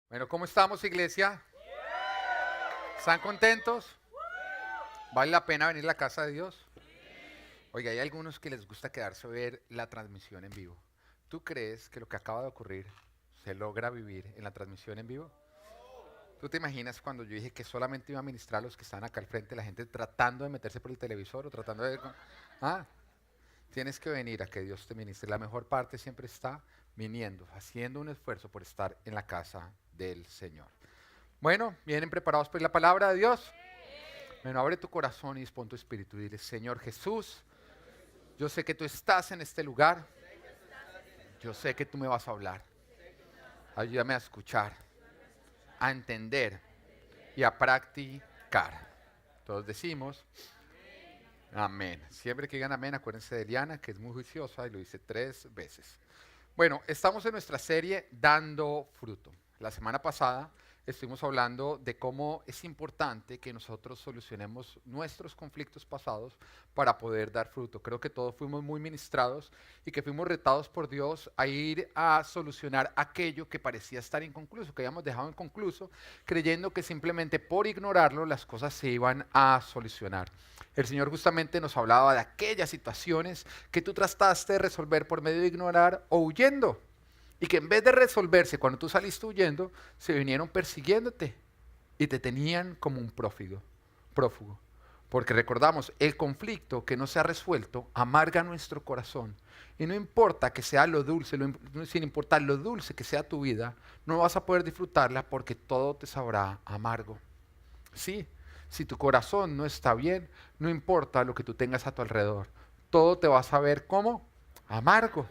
Bueno, ¿cómo estamos, iglesia? ¿Están contentos? ¿Vale la pena venir a la casa de Dios? Oiga, hay algunos que les gusta quedarse a ver la transmisión en vivo. ¿Tú crees que lo que acaba de ocurrir se logra vivir en la transmisión en vivo? ¿Tú te imaginas cuando yo dije que solamente iba a ministrar a los que estaban acá al frente, la gente tratando de meterse por el televisor o tratando de... Ah, tienes que venir a que Dios te ministre. La mejor parte siempre está viniendo, haciendo un esfuerzo por estar en la casa del Señor. Bueno, ¿vienen preparados por la palabra de Dios? Bueno, abre tu corazón y dispón tu espíritu. Dile, Señor Jesús, yo sé que tú estás en este lugar. Yo sé que tú me vas a hablar. Ayúdame a escuchar, a entender y a practicar. Todos decimos, amén. Siempre que digan amén, acuérdense de Eliana, que es muy juiciosa y lo dice 3 veces. Bueno, estamos en nuestra serie Dando Fruto. La semana pasada estuvimos hablando de cómo es importante que nosotros solucionemos nuestros conflictos pasados para poder dar fruto. Creo que todos fuimos muy ministrados y que fuimos retados por Dios a ir a solucionar aquello que parecía estar inconcluso, que habíamos dejado inconcluso, creyendo que simplemente por ignorarlo las cosas se iban a solucionar. El Señor justamente nos hablaba de aquellas situaciones que tú trataste de resolver por medio de ignorar o huyendo. Y que en vez de resolverse cuando tú saliste huyendo, se vinieron persiguiéndote y te tenían como un prófugo. Porque recordamos, el conflicto que no se ha resuelto amarga nuestro corazón. Y no importa que sea lo dulce, sin importar lo dulce que sea tu vida, no vas a poder disfrutarla porque todo te sabrá amargo. Sí, si tu corazón no está bien, no importa lo que tú tengas a tu alrededor, todo te va a saber como amargo.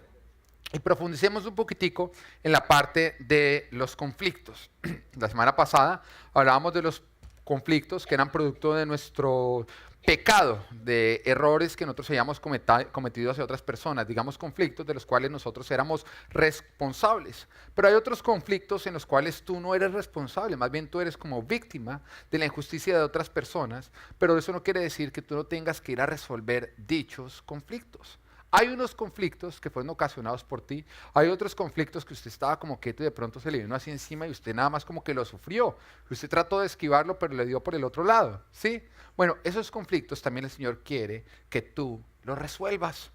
Y profundicemos un poquitico en la parte de los conflictos. La semana pasada hablábamos de los conflictos que eran producto de nuestro pecado, de errores que nosotros hayamos cometido hacia otras personas, digamos conflictos de los cuales nosotros éramos responsables. Pero hay otros conflictos en los cuales tú no eres responsable, más bien tú eres como víctima de la injusticia de otras personas, pero eso no quiere decir que tú no tengas que ir a resolver dichos conflictos. Hay unos conflictos que fueron ocasionados por ti, hay otros conflictos que usted estaba como quieto y de pronto se le vino así encima y usted nada más como que lo sufrió. Usted trató de esquivarlo, pero le dio por el otro lado, ¿sí? Bueno, esos conflictos también el Señor quiere que tú los resuelvas,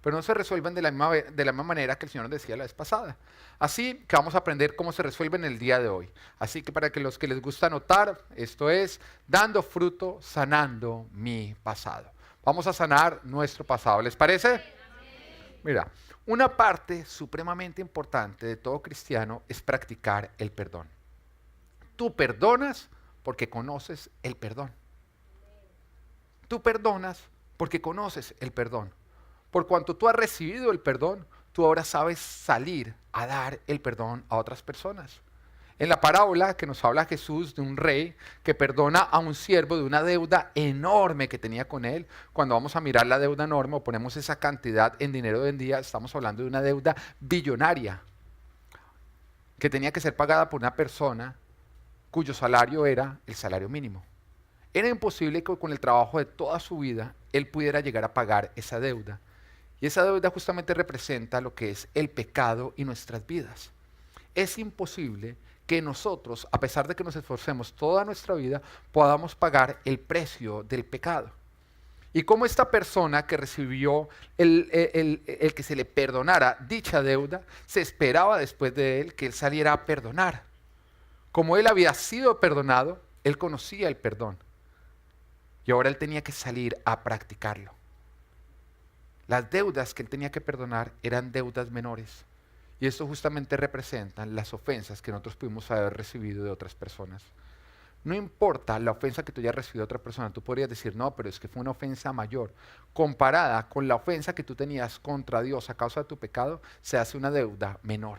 pero no se resuelven de la misma manera que el Señor nos decía la vez pasada. Así que vamos a aprender cómo se resuelven el día de hoy. Así que para que los que les gusta anotar, esto es dando fruto, sanando mi pasado. Vamos a sanar nuestro pasado, ¿les parece? Mira, una parte supremamente importante de todo cristiano es practicar el perdón. Tú perdonas porque conoces el perdón. Tú perdonas porque conoces el perdón. Por cuanto tú has recibido el perdón, tú ahora sabes salir a dar el perdón a otras personas. En la parábola que nos habla Jesús de un rey que perdona a un siervo de una deuda enorme que tenía con él, cuando vamos a mirar la deuda enorme o ponemos esa cantidad en dinero de hoy en día, estamos hablando de una deuda billonaria que tenía que ser pagada por una persona cuyo salario era el salario mínimo. Era imposible que con el trabajo de toda su vida él pudiera llegar a pagar esa deuda. Y esa deuda justamente representa lo que es el pecado y nuestras vidas. Es imposible que nosotros, a pesar de que nos esforcemos toda nuestra vida, podamos pagar el precio del pecado. Y como esta persona que recibió el que se le perdonara dicha deuda, se esperaba después de él que él saliera a perdonar. Como él había sido perdonado, él conocía el perdón. Y ahora él tenía que salir a practicarlo. Las deudas que él tenía que perdonar eran deudas menores. Y esto justamente representa las ofensas que nosotros pudimos haber recibido de otras personas. No importa la ofensa que tú hayas recibido de otra persona, tú podrías decir, no, pero es que fue una ofensa mayor. Comparada con la ofensa que tú tenías contra Dios a causa de tu pecado, se hace una deuda menor.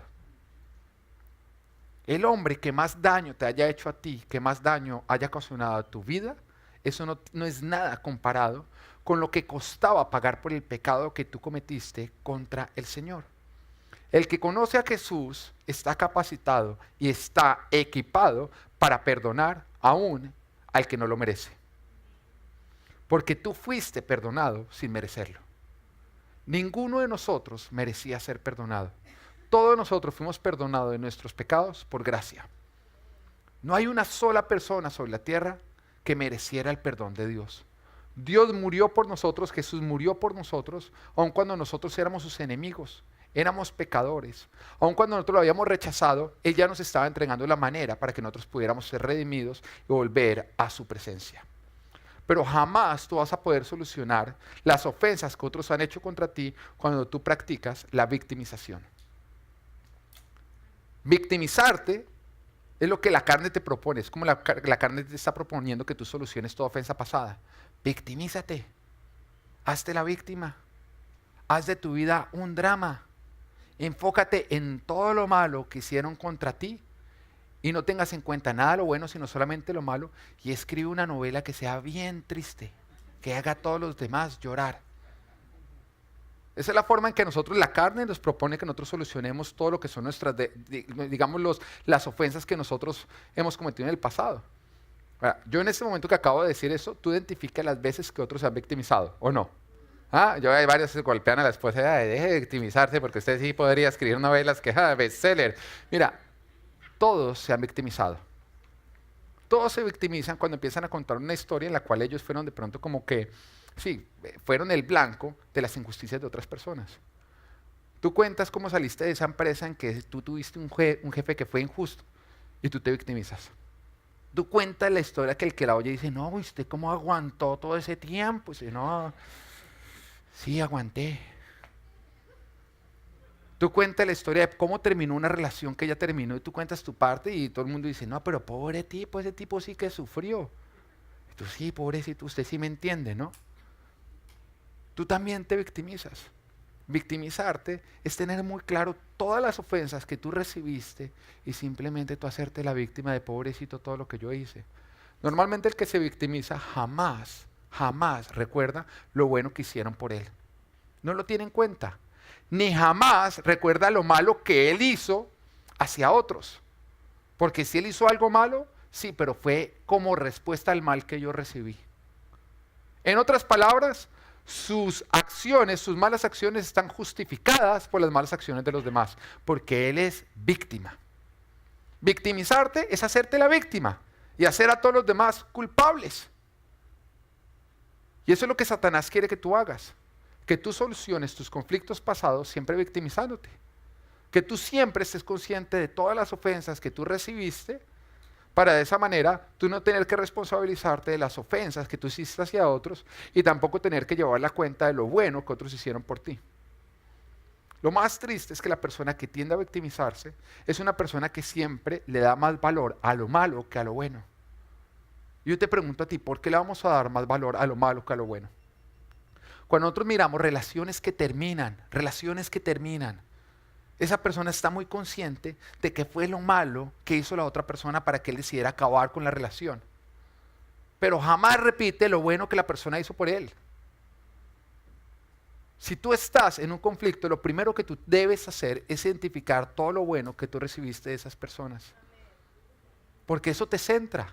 El hombre que más daño te haya hecho a ti, que más daño haya ocasionado a tu vida, eso no es nada comparado con lo que costaba pagar por el pecado que tú cometiste contra el Señor. El que conoce a Jesús está capacitado y está equipado para perdonar aún al que no lo merece. Porque tú fuiste perdonado sin merecerlo. Ninguno de nosotros merecía ser perdonado. Todos nosotros fuimos perdonados de nuestros pecados por gracia. No hay una sola persona sobre la tierra que mereciera el perdón de Dios. Dios murió por nosotros, Jesús murió por nosotros, aun cuando nosotros éramos sus enemigos, éramos pecadores. Aun cuando nosotros lo habíamos rechazado, Él ya nos estaba entregando la manera para que nosotros pudiéramos ser redimidos y volver a su presencia. Pero jamás tú vas a poder solucionar las ofensas que otros han hecho contra ti cuando tú practicas la victimización. Victimizarte es lo que la carne te propone, es como la carne te está proponiendo que tú soluciones toda ofensa pasada. Victimízate, hazte la víctima, haz de tu vida un drama, enfócate en todo lo malo que hicieron contra ti y no tengas en cuenta nada de lo bueno, sino solamente lo malo, y escribe una novela que sea bien triste, que haga a todos los demás llorar. Esa es la forma en que nosotros, la carne nos propone que nosotros solucionemos todo lo que son nuestras, digamos, las ofensas que nosotros hemos cometido en el pasado. Ahora, yo en este momento que acabo de decir eso, tú identificas las veces que otros se han victimizado, ¿o no? Yo hay varios que golpean a la esposa, deje de victimizarse porque usted sí podría escribir novelas que, bestseller. Mira, todos se han victimizado. Todos se victimizan cuando empiezan a contar una historia en la cual ellos fueron de pronto como que, sí, fueron el blanco de las injusticias de otras personas. Tú cuentas cómo saliste de esa empresa en que tú tuviste un jefe que fue injusto y tú te victimizas. Tú cuentas la historia que el que la oye dice, no, ¿usted cómo aguantó todo ese tiempo? Y dice, no, sí, aguanté. Tú cuentas la historia de cómo terminó una relación que ya terminó y tú cuentas tu parte y todo el mundo dice, no, pero pobre tipo, ese tipo sí que sufrió. Y tú, sí, pobrecito, usted sí me entiende, ¿no? Tú también te victimizas. Victimizarte es tener muy claro todas las ofensas que tú recibiste y simplemente tú hacerte la víctima de pobrecito todo lo que yo hice. Normalmente el que se victimiza jamás recuerda lo bueno que hicieron por él. No lo tiene en cuenta. Ni jamás recuerda lo malo que él hizo hacia otros. Porque si él hizo algo malo, sí, pero fue como respuesta al mal que yo recibí. En otras palabras, sus acciones, sus malas acciones están justificadas por las malas acciones de los demás, porque él es víctima. Victimizarte es hacerte la víctima y hacer a todos los demás culpables. Y eso es lo que Satanás quiere que tú hagas, que tú soluciones tus conflictos pasados siempre victimizándote, que tú siempre estés consciente de todas las ofensas que tú recibiste, para de esa manera tú no tener que responsabilizarte de las ofensas que tú hiciste hacia otros y tampoco tener que llevar la cuenta de lo bueno que otros hicieron por ti. Lo más triste es que la persona que tiende a victimizarse es una persona que siempre le da más valor a lo malo que a lo bueno. Yo te pregunto a ti, ¿por qué le vamos a dar más valor a lo malo que a lo bueno? Cuando nosotros miramos relaciones que terminan, esa persona está muy consciente de que fue lo malo que hizo la otra persona para que él decidiera acabar con la relación. Pero jamás repite lo bueno que la persona hizo por él. Si tú estás en un conflicto, lo primero que tú debes hacer es identificar todo lo bueno que tú recibiste de esas personas. Porque eso te centra.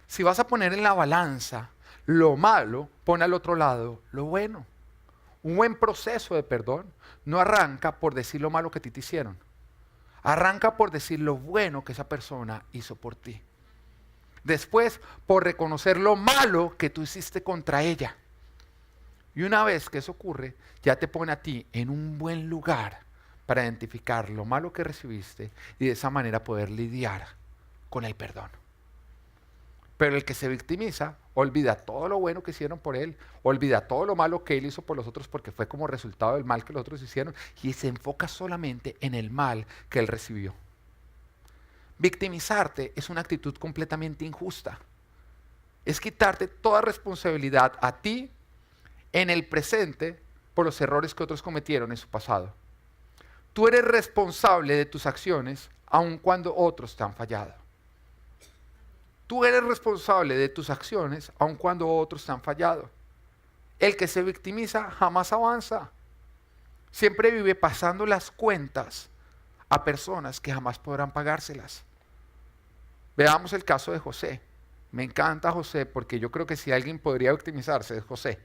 Si vas a poner en la balanza lo malo, pon al otro lado lo bueno. Un buen proceso de perdón no arranca por decir lo malo que a ti te hicieron. Arranca por decir lo bueno que esa persona hizo por ti. Después, por reconocer lo malo que tú hiciste contra ella. Y una vez que eso ocurre, ya te pone a ti en un buen lugar para identificar lo malo que recibiste y de esa manera poder lidiar con el perdón. Pero el que se victimiza olvida todo lo bueno que hicieron por él, olvida todo lo malo que él hizo por los otros porque fue como resultado del mal que los otros hicieron y se enfoca solamente en el mal que él recibió. Victimizarte es una actitud completamente injusta. Es quitarte toda responsabilidad a ti en el presente por los errores que otros cometieron en su pasado. Tú eres responsable de tus acciones aun cuando otros te han fallado. Tú eres responsable de tus acciones aun cuando otros te han fallado. El que se victimiza jamás avanza. Siempre vive pasando las cuentas a personas que jamás podrán pagárselas. Veamos el caso de José. Me encanta José porque yo creo que si alguien podría victimizarse es José.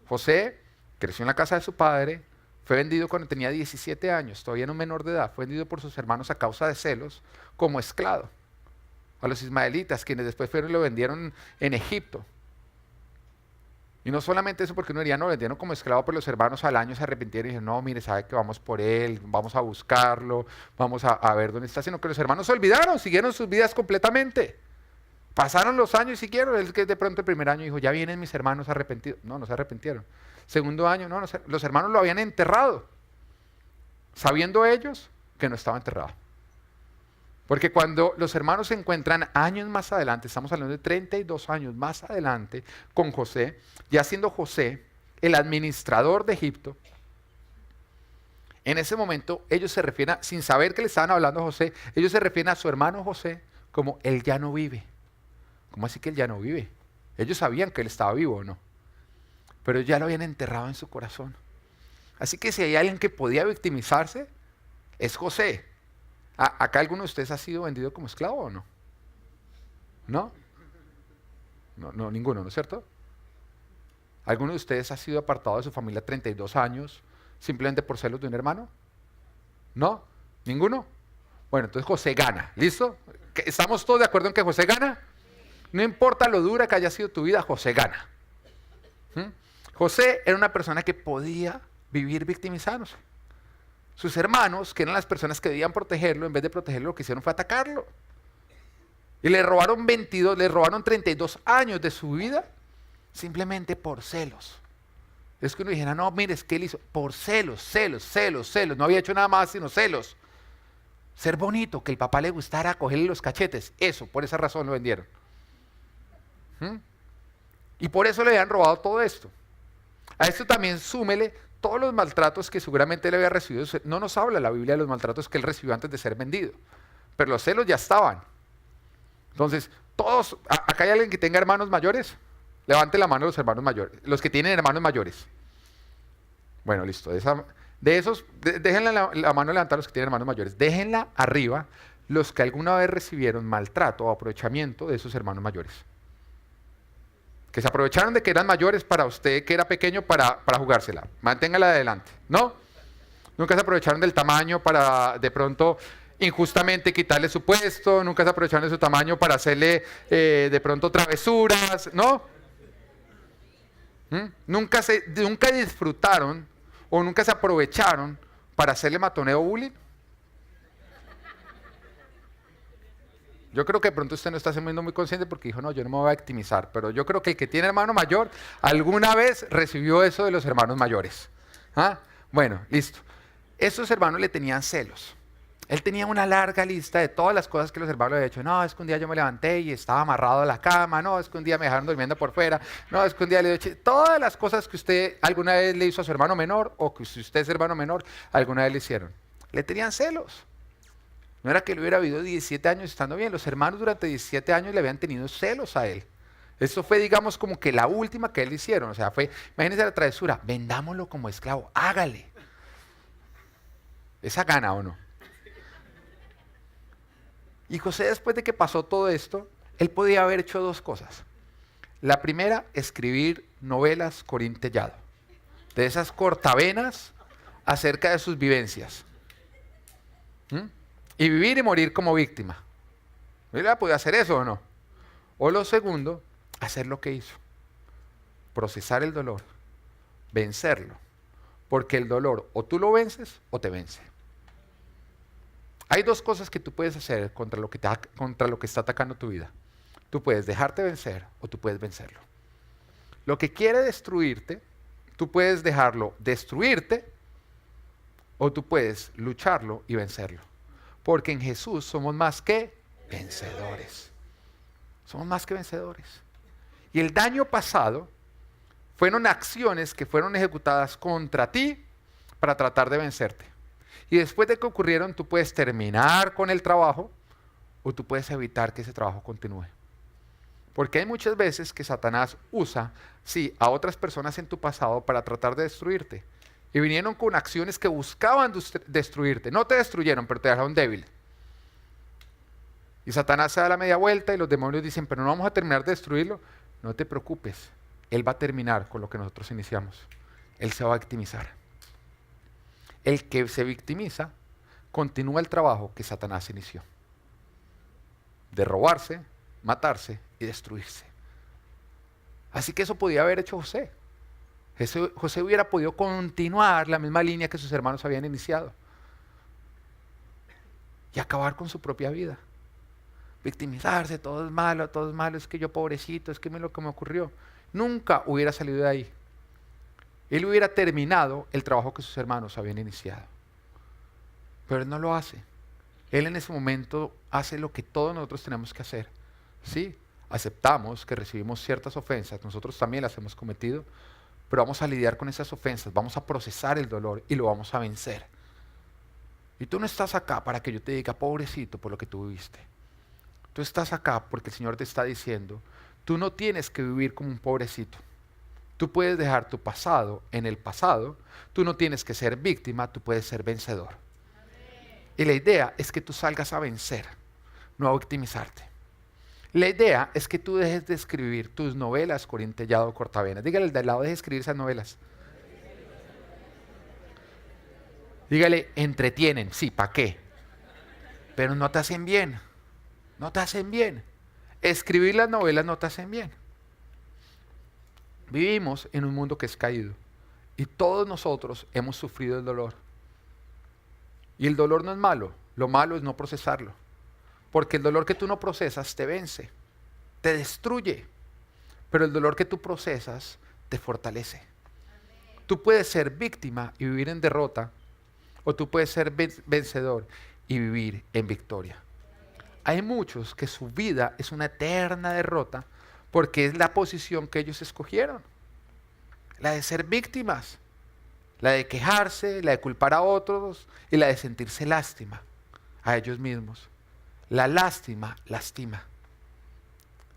José creció en la casa de su padre, fue vendido cuando tenía 17 años, todavía no menor de edad, fue vendido por sus hermanos a causa de celos como esclavo. a los ismaelitas, quienes después fueron y lo vendieron en Egipto. Y no solamente eso, porque uno diría, no, lo vendieron como esclavo, pero los hermanos al año se arrepintieron y dijeron, no, mire, sabe que vamos por él, vamos a buscarlo, vamos a ver dónde está, sino que los hermanos se olvidaron, siguieron sus vidas completamente. Pasaron los años y siguieron, es que de pronto el primer año dijo, ya vienen mis hermanos arrepentidos. No, no se arrepintieron. Segundo año, no, los hermanos lo habían enterrado, sabiendo ellos que no estaba enterrado. Porque cuando los hermanos se encuentran años más adelante, estamos hablando de 32 años más adelante, con José, ya siendo José el administrador de Egipto, en ese momento ellos se refieren, sin saber que le estaban hablando a José, ellos se refieren a su hermano José como él ya no vive. ¿Cómo así que él ya no vive? Ellos sabían que él estaba vivo o no, pero ya lo habían enterrado en su corazón. Así que si hay alguien que podía victimizarse, es José. ¿Acá alguno de ustedes ha sido vendido como esclavo o no? ¿No? No, ninguno, ¿no es cierto? ¿Alguno de ustedes ha sido apartado de su familia 32 años simplemente por celos de un hermano? ¿No? ¿Ninguno? Bueno, entonces José gana, ¿listo? ¿Estamos todos de acuerdo en que José gana? No importa lo dura que haya sido tu vida, José gana. José era una persona que podía vivir victimizándose. Sus hermanos, que eran las personas que debían protegerlo, en vez de protegerlo, lo que hicieron fue atacarlo. Y le robaron 32 años de su vida simplemente por celos. Es que uno dijera, no, mire, es que él hizo por celos. No había hecho nada más sino celos. Ser bonito, que el papá le gustara cogerle los cachetes. Eso, por esa razón lo vendieron. Y por eso le habían robado todo esto. A esto también súmele todos los maltratos que seguramente él había recibido. No nos habla la Biblia de los maltratos que él recibió antes de ser vendido, pero los celos ya estaban. Entonces, todos, ¿acá hay alguien que tenga hermanos mayores? Levante la mano los hermanos mayores, los que tienen hermanos mayores. Bueno, listo. Déjenla la mano levantada los que tienen hermanos mayores. Déjenla arriba los que alguna vez recibieron maltrato o aprovechamiento de sus hermanos mayores. Que se aprovecharon de que eran mayores para usted, que era pequeño, para jugársela. Manténgala adelante, ¿no? Nunca se aprovecharon del tamaño para, de pronto, injustamente quitarle su puesto. Nunca se aprovecharon de su tamaño para hacerle, de pronto, travesuras, ¿no? Nunca disfrutaron o nunca se aprovecharon para hacerle matoneo o bullying. Yo creo que de pronto usted no está siendo muy consciente porque dijo, no, yo no me voy a victimizar, pero yo creo que el que tiene hermano mayor alguna vez recibió eso de los hermanos mayores. Bueno, listo. Esos hermanos le tenían celos. Él tenía una larga lista de todas las cosas que los hermanos le habían hecho. No, es que un día yo me levanté y estaba amarrado a la cama. No, es que un día me dejaron durmiendo por fuera. No, es que un día le he todas las cosas que usted alguna vez le hizo a su hermano menor o que si usted es hermano menor, alguna vez le hicieron. Le tenían celos. No era que él hubiera vivido 17 años estando bien. Los hermanos durante 17 años le habían tenido celos a él. Eso fue, digamos, como que la última que él hicieron. O sea, fue, imagínense la travesura, vendámoslo como esclavo, hágale. ¿Esa gana o no? Y José, después de que pasó todo esto, él podía haber hecho dos cosas. La primera, escribir novelas corintellado, de esas cortavenas acerca de sus vivencias. Y vivir y morir como víctima. ¿Él podía hacer eso o no? O lo segundo, hacer lo que hizo. Procesar el dolor, vencerlo. Porque el dolor o tú lo vences o te vence. Hay dos cosas que tú puedes hacer contra lo que está atacando tu vida. Tú puedes dejarte vencer o tú puedes vencerlo. Lo que quiere destruirte, tú puedes dejarlo destruirte o tú puedes lucharlo y vencerlo. Porque en Jesús somos más que vencedores. Somos más que vencedores. Y el daño pasado fueron acciones que fueron ejecutadas contra ti para tratar de vencerte. Y después de que ocurrieron, tú puedes terminar con el trabajo o tú puedes evitar que ese trabajo continúe. Porque hay muchas veces que Satanás usa, sí, a otras personas en tu pasado para tratar de destruirte. Y vinieron con acciones que buscaban destruirte. No te destruyeron, pero te dejaron débil. Y Satanás se da la media vuelta y los demonios dicen, pero no vamos a terminar de destruirlo. No te preocupes, él va a terminar con lo que nosotros iniciamos. Él se va a victimizar. El que se victimiza continúa el trabajo que Satanás inició. de robarse, matarse y destruirse. Así que eso podía haber hecho José. José hubiera podido continuar la misma línea que sus hermanos habían iniciado y acabar con su propia vida. Victimizarse, todo es malo, es que yo pobrecito, es que lo que me ocurrió. Nunca hubiera salido de ahí. Él hubiera terminado el trabajo que sus hermanos habían iniciado. Pero él no lo hace. Él en ese momento hace lo que todos nosotros tenemos que hacer. Sí, aceptamos que recibimos ciertas ofensas, nosotros también las hemos cometido, pero vamos a lidiar con esas ofensas, vamos a procesar el dolor y lo vamos a vencer. Y tú no estás acá para que yo te diga, pobrecito, por lo que tú viviste. Tú estás acá porque el Señor te está diciendo, tú no tienes que vivir como un pobrecito. Tú puedes dejar tu pasado en el pasado, tú no tienes que ser víctima, tú puedes ser vencedor. Y la idea es que tú salgas a vencer, no a victimizarte. La idea es que tú dejes de escribir tus novelas Corín Tellado Cortavenas. Dígale al de al lado, deje de escribir esas novelas. Dígale, entretienen, sí, ¿para qué? Pero no te hacen bien, no te hacen bien. Escribir las novelas no te hacen bien. Vivimos en un mundo que es caído y todos nosotros hemos sufrido el dolor. Y el dolor no es malo, lo malo es no procesarlo. Porque el dolor que tú no procesas te vence, te destruye. Pero el dolor que tú procesas te fortalece. Tú puedes ser víctima y vivir en derrota, o tú puedes ser vencedor y vivir en victoria. Hay muchos que su vida es una eterna derrota porque es la posición que ellos escogieron. La de ser víctimas, la de quejarse, la de culpar a otros y la de sentirse lástima a ellos mismos. La lástima lastima.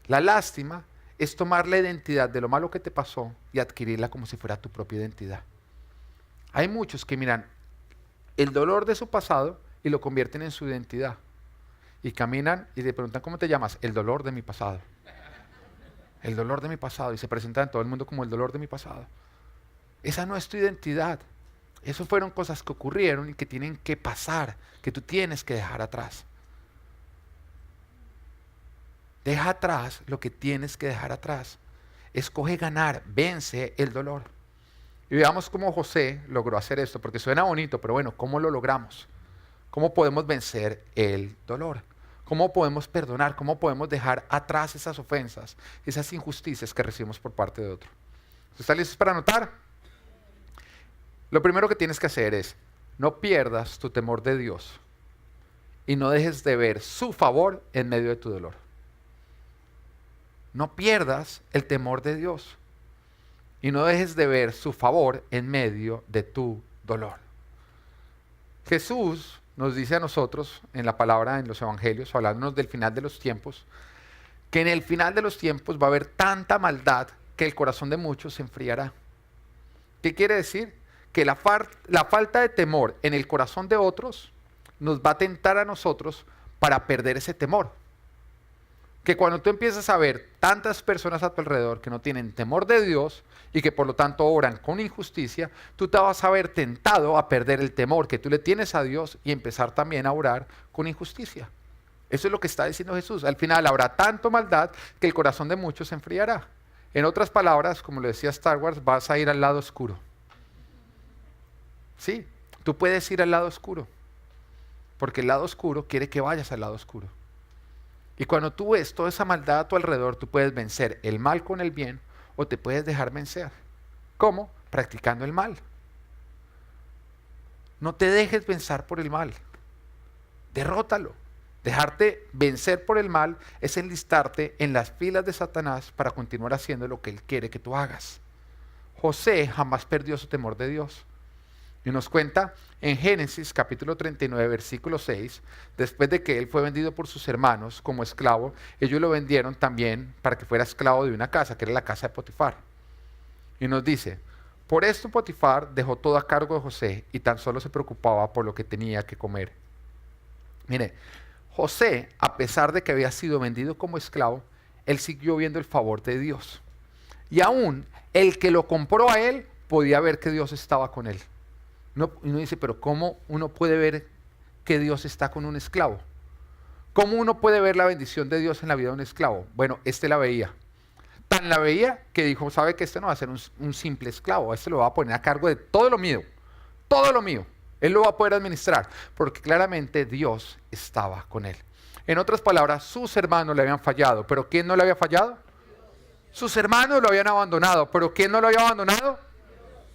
La lástima es tomar la identidad de lo malo que te pasó y adquirirla como si fuera tu propia identidad. Hay muchos que miran el dolor de su pasado y lo convierten en su identidad. Y caminan y le preguntan, ¿cómo te llamas? El dolor de mi pasado. El dolor de mi pasado. Y se presentan a todo el mundo como el dolor de mi pasado. Esa no es tu identidad. Eso fueron cosas que ocurrieron y que tienen que pasar, que tú tienes que dejar atrás. Deja atrás lo que tienes que dejar atrás. Escoge ganar, vence el dolor. Y veamos cómo José logró hacer esto, porque suena bonito, pero bueno, ¿cómo lo logramos? ¿Cómo podemos vencer el dolor? ¿Cómo podemos perdonar? ¿Cómo podemos dejar atrás esas ofensas, esas injusticias que recibimos por parte de otro? ¿Estás listos para anotar? Lo primero que tienes que hacer es, no pierdas tu temor de Dios y no dejes de ver su favor en medio de tu dolor. No pierdas el temor de Dios y no dejes de ver su favor en medio de tu dolor. Jesús nos dice a nosotros en la palabra, en los evangelios, hablándonos del final de los tiempos, que en el final de los tiempos va a haber tanta maldad que el corazón de muchos se enfriará. ¿Qué quiere decir? Que la falta de temor en el corazón de otros nos va a tentar a nosotros para perder ese temor. Que cuando tú empiezas a ver tantas personas a tu alrededor que no tienen temor de Dios y que por lo tanto obran con injusticia, tú te vas a ver tentado a perder el temor que tú le tienes a Dios y empezar también a orar con injusticia. Eso es lo que está diciendo Jesús. Al final habrá tanto maldad que el corazón de muchos se enfriará. En otras palabras, como lo decía Star Wars, vas a ir al lado oscuro. Sí, tú puedes ir al lado oscuro, porque el lado oscuro quiere que vayas al lado oscuro. Y cuando tú ves toda esa maldad a tu alrededor, tú puedes vencer el mal con el bien o te puedes dejar vencer. ¿Cómo? Practicando el mal. No te dejes vencer por el mal. Derrótalo. Dejarte vencer por el mal es enlistarte en las filas de Satanás para continuar haciendo lo que él quiere que tú hagas. José jamás perdió su temor de Dios. Y nos cuenta en Génesis capítulo 39, versículo 6, después de que él fue vendido por sus hermanos como esclavo, ellos lo vendieron también para que fuera esclavo de una casa, que era la casa de Potifar. Y nos dice, por esto Potifar dejó todo a cargo de José y tan solo se preocupaba por lo que tenía que comer. Mire, José, a pesar de que había sido vendido como esclavo, él siguió viendo el favor de Dios. Y aún el que lo compró a él podía ver que Dios estaba con él. Uno dice, pero ¿cómo uno puede ver que Dios está con un esclavo? ¿Cómo uno puede ver la bendición de Dios en la vida de un esclavo? Bueno, este la veía. Tan la veía que dijo, sabe que este no va a ser un simple esclavo, este lo va a poner a cargo de todo lo mío, todo lo mío. Él lo va a poder administrar, porque claramente Dios estaba con él. En otras palabras, sus hermanos le habían fallado, pero ¿quién no le había fallado? Sus hermanos lo habían abandonado, pero ¿quién no lo había abandonado?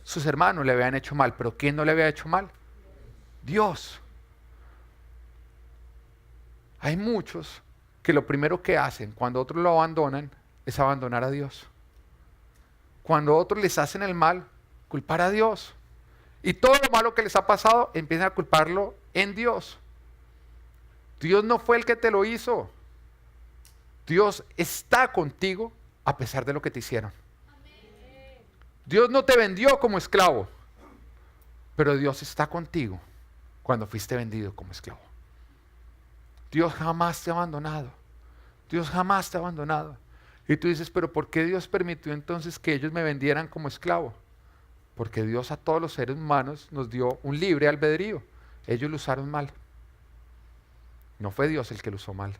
Sus hermanos le habían hecho mal, pero ¿quién no le había hecho mal? Dios. Hay muchos que lo primero que hacen cuando otros lo abandonan es abandonar a Dios. Cuando otros les hacen el mal, culpar a Dios. Y todo lo malo que les ha pasado, empiezan a culparlo en Dios. Dios no fue el que te lo hizo. Dios está contigo a pesar de lo que te hicieron. Dios no te vendió como esclavo, pero Dios está contigo cuando fuiste vendido como esclavo. Dios jamás te ha abandonado. Dios jamás te ha abandonado. Y tú dices, pero ¿por qué Dios permitió entonces que ellos me vendieran como esclavo? Porque Dios a todos los seres humanos nos dio un libre albedrío. Ellos lo usaron mal. No fue Dios el que lo usó mal.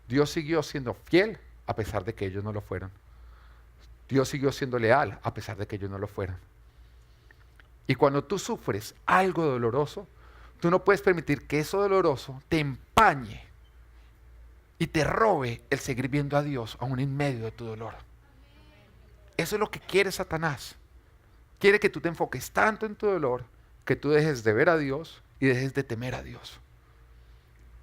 Dios siguió siendo fiel a pesar de que ellos no lo fueron. Dios siguió siendo leal a pesar de que ellos no lo fueran. Y cuando tú sufres algo doloroso, tú no puedes permitir que eso doloroso te empañe y te robe el seguir viendo a Dios aún en medio de tu dolor. Eso es lo que quiere Satanás. Quiere que tú te enfoques tanto en tu dolor que tú dejes de ver a Dios y dejes de temer a Dios.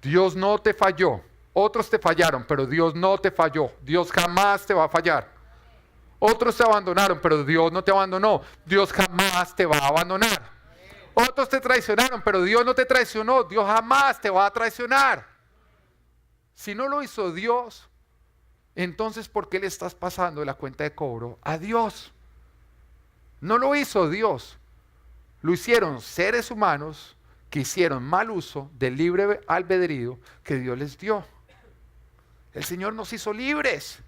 Dios no te falló. Otros te fallaron, pero Dios no te falló. Dios jamás te va a fallar. Otros te abandonaron, pero Dios no te abandonó. Dios jamás te va a abandonar. Otros te traicionaron, pero Dios no te traicionó. Dios jamás te va a traicionar. Si no lo hizo Dios, entonces ¿por qué le estás pasando la cuenta de cobro a Dios? No lo hizo Dios. Lo hicieron seres humanos que hicieron mal uso del libre albedrío que Dios les dio. El Señor nos hizo libres.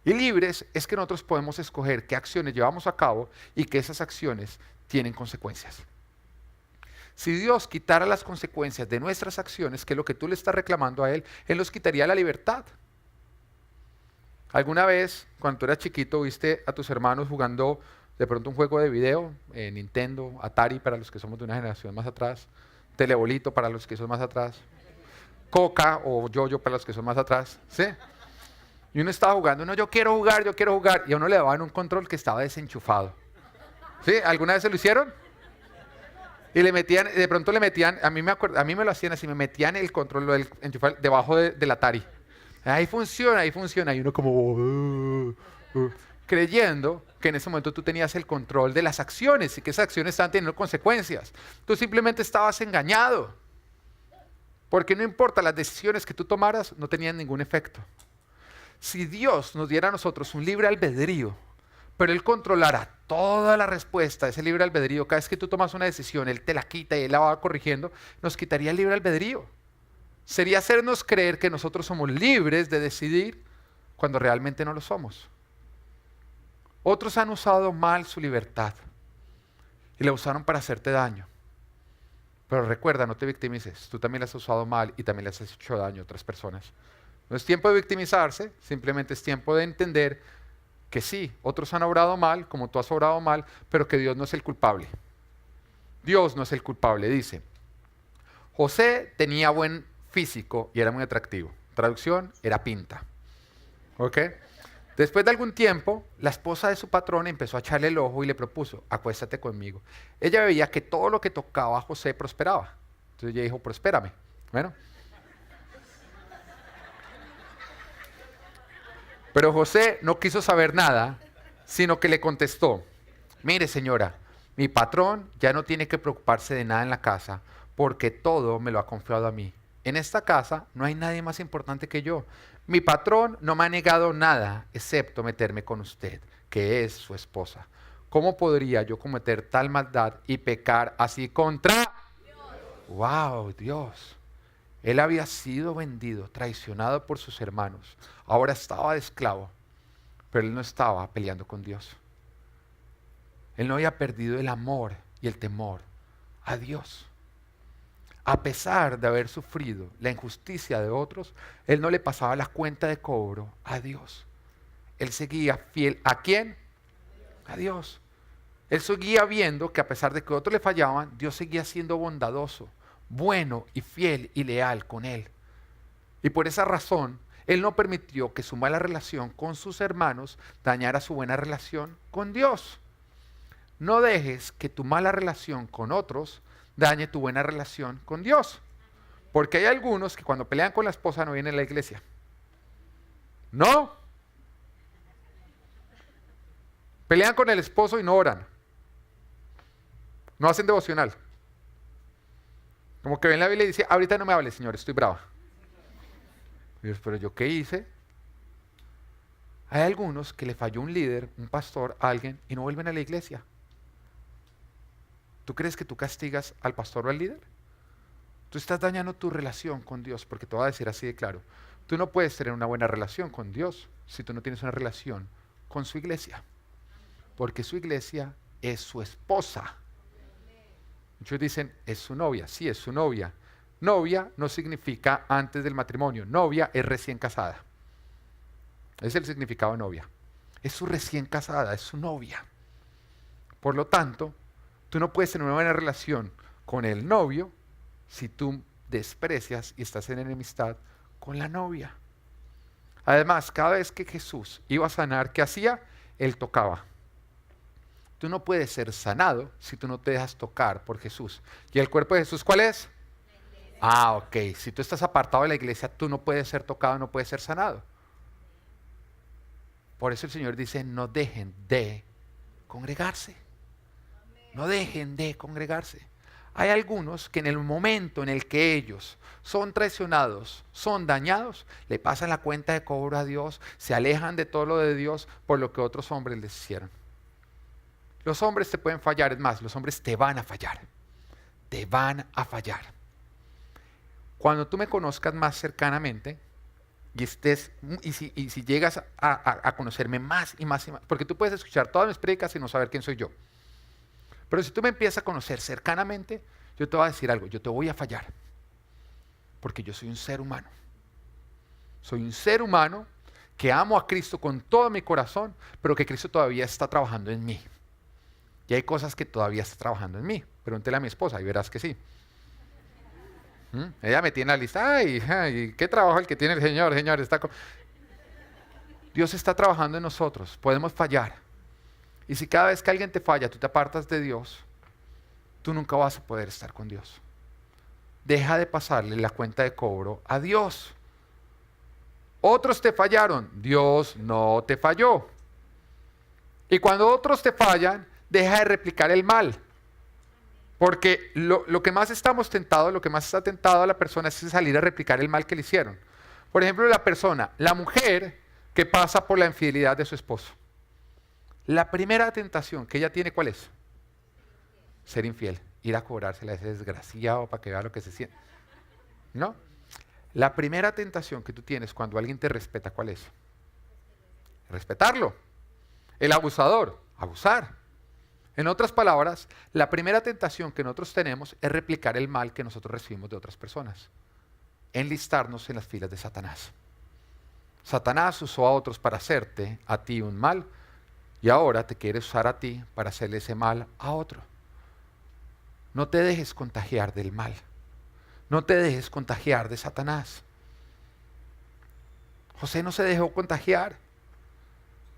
Y libres es que nosotros podemos escoger qué acciones llevamos a cabo y que esas acciones tienen consecuencias. Si Dios quitara las consecuencias de nuestras acciones, que es lo que tú le estás reclamando a Él, Él nos quitaría la libertad. ¿Alguna vez, cuando tú eras chiquito, viste a tus hermanos jugando de pronto un juego de video, Nintendo, Atari para los que somos de una generación más atrás, Telebolito para los que son más atrás, Coca o Yoyo para los que son más atrás, ¿sí? Y uno estaba jugando, yo quiero jugar, y a uno le daban un control que estaba desenchufado. ¿Sí? ¿Alguna vez se lo hicieron? Y le metían, de pronto le metían, a mí me lo hacían así, me metían el control, del enchufar debajo del Atari. Ahí funciona, y uno como creyendo que en ese momento tú tenías el control de las acciones y que esas acciones estaban teniendo consecuencias. Tú simplemente estabas engañado. Porque no importa, las decisiones que tú tomaras no tenían ningún efecto. Si Dios nos diera a nosotros un libre albedrío, pero Él controlara toda la respuesta de ese libre albedrío, cada vez que tú tomas una decisión, Él te la quita y Él la va corrigiendo, nos quitaría el libre albedrío. Sería hacernos creer que nosotros somos libres de decidir cuando realmente no lo somos. Otros han usado mal su libertad y la usaron para hacerte daño. Pero recuerda, no te victimices, tú también la has usado mal y también les has hecho daño a otras personas. No es tiempo de victimizarse, simplemente es tiempo de entender que sí, otros han obrado mal, como tú has obrado mal, pero que Dios no es el culpable. Dios no es el culpable, dice. José tenía buen físico y era muy atractivo. Traducción, era pinta. ¿Ok? Después de algún tiempo, la esposa de su patrón empezó a echarle el ojo y le propuso, acuéstate conmigo. Ella veía que todo lo que tocaba a José prosperaba. Entonces ella dijo, prospérame. Bueno. Pero José no quiso saber nada, sino que le contestó, mire señora, mi patrón ya no tiene que preocuparse de nada en la casa, porque todo me lo ha confiado a mí. En esta casa no hay nadie más importante que yo. Mi patrón no me ha negado nada, excepto meterme con usted, que es su esposa. ¿Cómo podría yo cometer tal maldad y pecar así contra Dios? ¡Wow, Dios! Él había sido vendido, traicionado por sus hermanos. Ahora estaba de esclavo, pero él no estaba peleando con Dios. Él no había perdido el amor y el temor a Dios. a pesar de haber sufrido la injusticia de otros, él no le pasaba la cuenta de cobro a Dios. Él seguía fiel. ¿A quién? A Dios. Él seguía viendo que a pesar de que otros le fallaban, Dios seguía siendo bondadoso, bueno y fiel y leal con él. Y por esa razón, él no permitió que su mala relación con sus hermanos dañara su buena relación con Dios. No dejes que tu mala relación con otros dañe tu buena relación con Dios. Porque hay algunos que cuando pelean con la esposa no vienen a la iglesia. No. Pelean con el esposo y no oran. No hacen devocional. Como que ven la Biblia y dice, ahorita no me hables, Señor, estoy brava. Y Dios, pero ¿yo qué hice? Hay algunos que le falló un líder, un pastor, alguien, y no vuelven a la iglesia. ¿Tú crees que tú castigas al pastor o al líder? Tú estás dañando tu relación con Dios, porque te voy a decir así de claro. Tú no puedes tener una buena relación con Dios si tú no tienes una relación con su iglesia. Porque su iglesia es su esposa. Muchos dicen, es su novia. Sí, es su novia. Novia no significa antes del matrimonio. Novia es recién casada. Es el significado de novia. Es su recién casada, es su novia. Por lo tanto, tú no puedes tener una buena relación con el novio si tú desprecias y estás en enemistad con la novia. Además, cada vez que Jesús iba a sanar, ¿qué hacía? Él tocaba. Tú no puedes ser sanado si tú no te dejas tocar por Jesús. ¿Y el cuerpo de Jesús cuál es? Ok. Si tú estás apartado de la iglesia, tú no puedes ser tocado, no puedes ser sanado. Por eso el Señor dice, no dejen de congregarse. No dejen de congregarse. Hay algunos que en el momento en el que ellos son traicionados, son dañados, le pasan la cuenta de cobro a Dios, se alejan de todo lo de Dios por lo que otros hombres les hicieron. Los hombres te pueden fallar, es más, los hombres te van a fallar. Te van a fallar. Cuando tú me conozcas más cercanamente y si llegas a conocerme más y más y más, porque tú puedes escuchar todas mis prédicas y no saber quién soy yo. Pero si tú me empiezas a conocer cercanamente, yo te voy a decir algo, yo te voy a fallar. Porque yo soy un ser humano. Soy un ser humano que amo a Cristo con todo mi corazón, pero que Cristo todavía está trabajando en mí. Y hay cosas que todavía está trabajando en mí. Pregúntele a mi esposa y verás que sí. Ella me tiene la lista. Ay, qué trabajo el que tiene el Señor. Señor, Dios está trabajando en nosotros. Podemos fallar. Y si cada vez que alguien te falla, tú te apartas de Dios, tú nunca vas a poder estar con Dios. Deja de pasarle la cuenta de cobro a Dios. Otros te fallaron, Dios no te falló. Y cuando otros te fallan, deja de replicar el mal. Porque lo que más estamos tentados, lo que más está tentado a la persona es salir a replicar el mal que le hicieron. Por ejemplo, la mujer que pasa por la infidelidad de su esposo. La primera tentación que ella tiene, ¿cuál es? Ser infiel. Ir a cobrársela a ese desgraciado para que vea lo que se siente. ¿No? La primera tentación que tú tienes cuando alguien te respeta, ¿cuál es? Respetarlo. El abusador, abusar. En otras palabras, la primera tentación que nosotros tenemos es replicar el mal que nosotros recibimos de otras personas. Enlistarnos en las filas de Satanás. Satanás usó a otros para hacerte a ti un mal y ahora te quiere usar a ti para hacerle ese mal a otro. No te dejes contagiar del mal. No te dejes contagiar de Satanás. José no se dejó contagiar.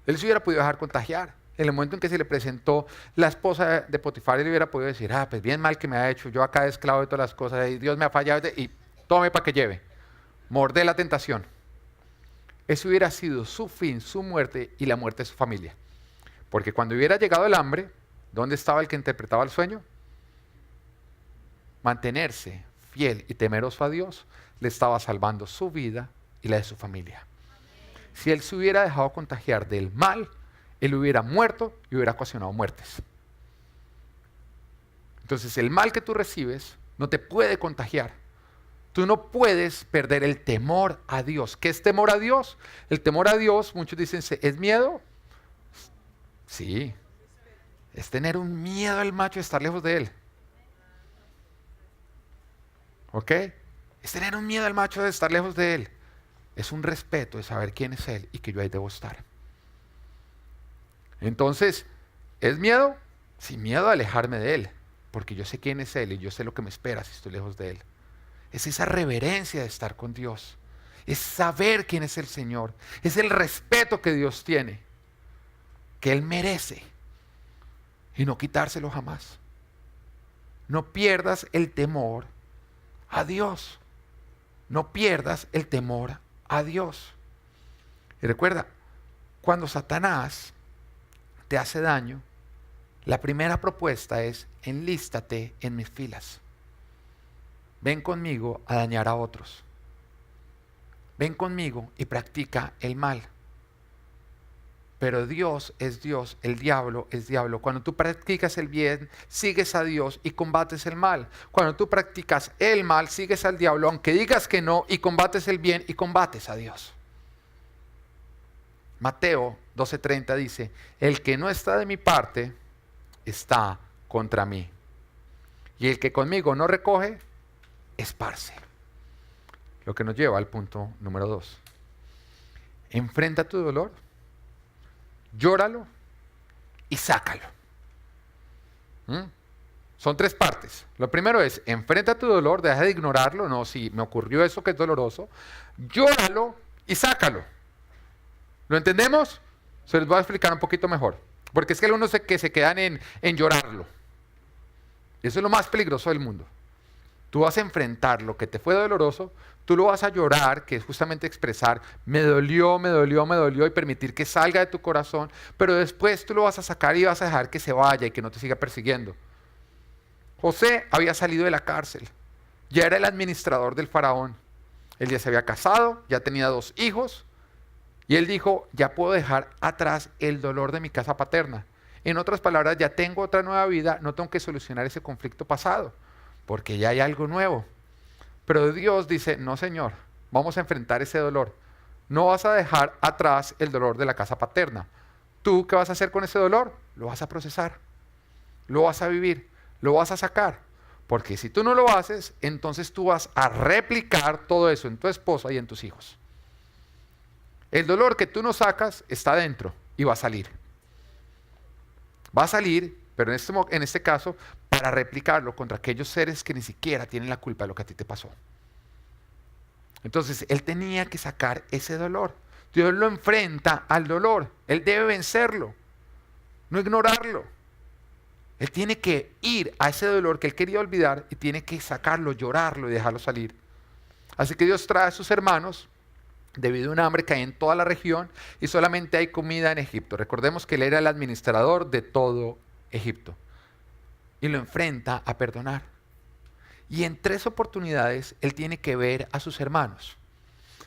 Él se hubiera podido dejar contagiar. En el momento en que se le presentó la esposa de Potifar, él hubiera podido decir, pues bien mal que me ha hecho, yo acá esclavo de todas las cosas, y Dios me ha fallado, y tome para que lleve. Mordé la tentación. Ese hubiera sido su fin, su muerte y la muerte de su familia. Porque cuando hubiera llegado el hambre, ¿dónde estaba el que interpretaba el sueño? Mantenerse fiel y temeroso a Dios le estaba salvando su vida y la de su familia. Si él se hubiera dejado contagiar del mal, él hubiera muerto y hubiera ocasionado muertes. Entonces el mal que tú recibes no te puede contagiar. Tú no puedes perder el temor a Dios. ¿Qué es temor a Dios? El temor a Dios, muchos dicen, ¿es miedo? Sí. Es tener un miedo al macho de estar lejos de él. ¿Ok? Es tener un miedo al macho de estar lejos de él. Es un respeto de saber quién es él y que yo ahí debo estar. Entonces, ¿es miedo? Sí, miedo a alejarme de él, porque yo sé quién es él y yo sé lo que me espera si estoy lejos de él. Es esa reverencia de estar con Dios. Es saber quién es el Señor. Es el respeto que Dios tiene, que Él merece, y no quitárselo jamás. No pierdas el temor a Dios. No pierdas el temor a Dios. Y recuerda, cuando Satanás te hace daño, la primera propuesta es: enlístate en mis filas. Ven conmigo a dañar a otros. Ven conmigo y practica el mal. Pero Dios es Dios, el diablo es diablo. Cuando tú practicas el bien, sigues a Dios y combates el mal. Cuando tú practicas el mal, sigues al diablo, aunque digas que no, y combates el bien y combates a Dios. Mateo 12:30 dice: el que no está de mi parte, está contra mí. Y el que conmigo no recoge, esparce. Lo que nos lleva al punto número 2. Enfrenta tu dolor, llóralo y sácalo. Son 3 partes. Lo primero es: enfrenta tu dolor, deja de ignorarlo. No, si me ocurrió eso que es doloroso, llóralo y sácalo. ¿Lo entendemos? Se les voy a explicar un poquito mejor. Porque es que algunos que se quedan en llorarlo. Eso es lo más peligroso del mundo. Tú vas a enfrentar lo que te fue doloroso, tú lo vas a llorar, que es justamente expresar: me dolió, me dolió, me dolió, y permitir que salga de tu corazón, pero después tú lo vas a sacar y vas a dejar que se vaya y que no te siga persiguiendo. José había salido de la cárcel, ya era el administrador del faraón, él ya se había casado, ya tenía 2 hijos, y él dijo: ya puedo dejar atrás el dolor de mi casa paterna. En otras palabras, ya tengo otra nueva vida, no tengo que solucionar ese conflicto pasado, porque ya hay algo nuevo. Pero Dios dice: no, Señor, vamos a enfrentar ese dolor. No vas a dejar atrás el dolor de la casa paterna. ¿Tú qué vas a hacer con ese dolor? Lo vas a procesar, lo vas a vivir, lo vas a sacar. Porque si tú no lo haces, entonces tú vas a replicar todo eso en tu esposa y en tus hijos. El dolor que tú no sacas está dentro y va a salir. Va a salir, pero en este caso, para replicarlo contra aquellos seres que ni siquiera tienen la culpa de lo que a ti te pasó. Entonces, él tenía que sacar ese dolor. Dios lo enfrenta al dolor. Él debe vencerlo, no ignorarlo. Él tiene que ir a ese dolor que él quería olvidar y tiene que sacarlo, llorarlo y dejarlo salir. Así que Dios trae a sus hermanos debido a un hambre que hay en toda la región y solamente hay comida en Egipto. Recordemos que él era el administrador de todo Egipto. Y lo enfrenta a perdonar. Y en 3 oportunidades él tiene que ver a sus hermanos.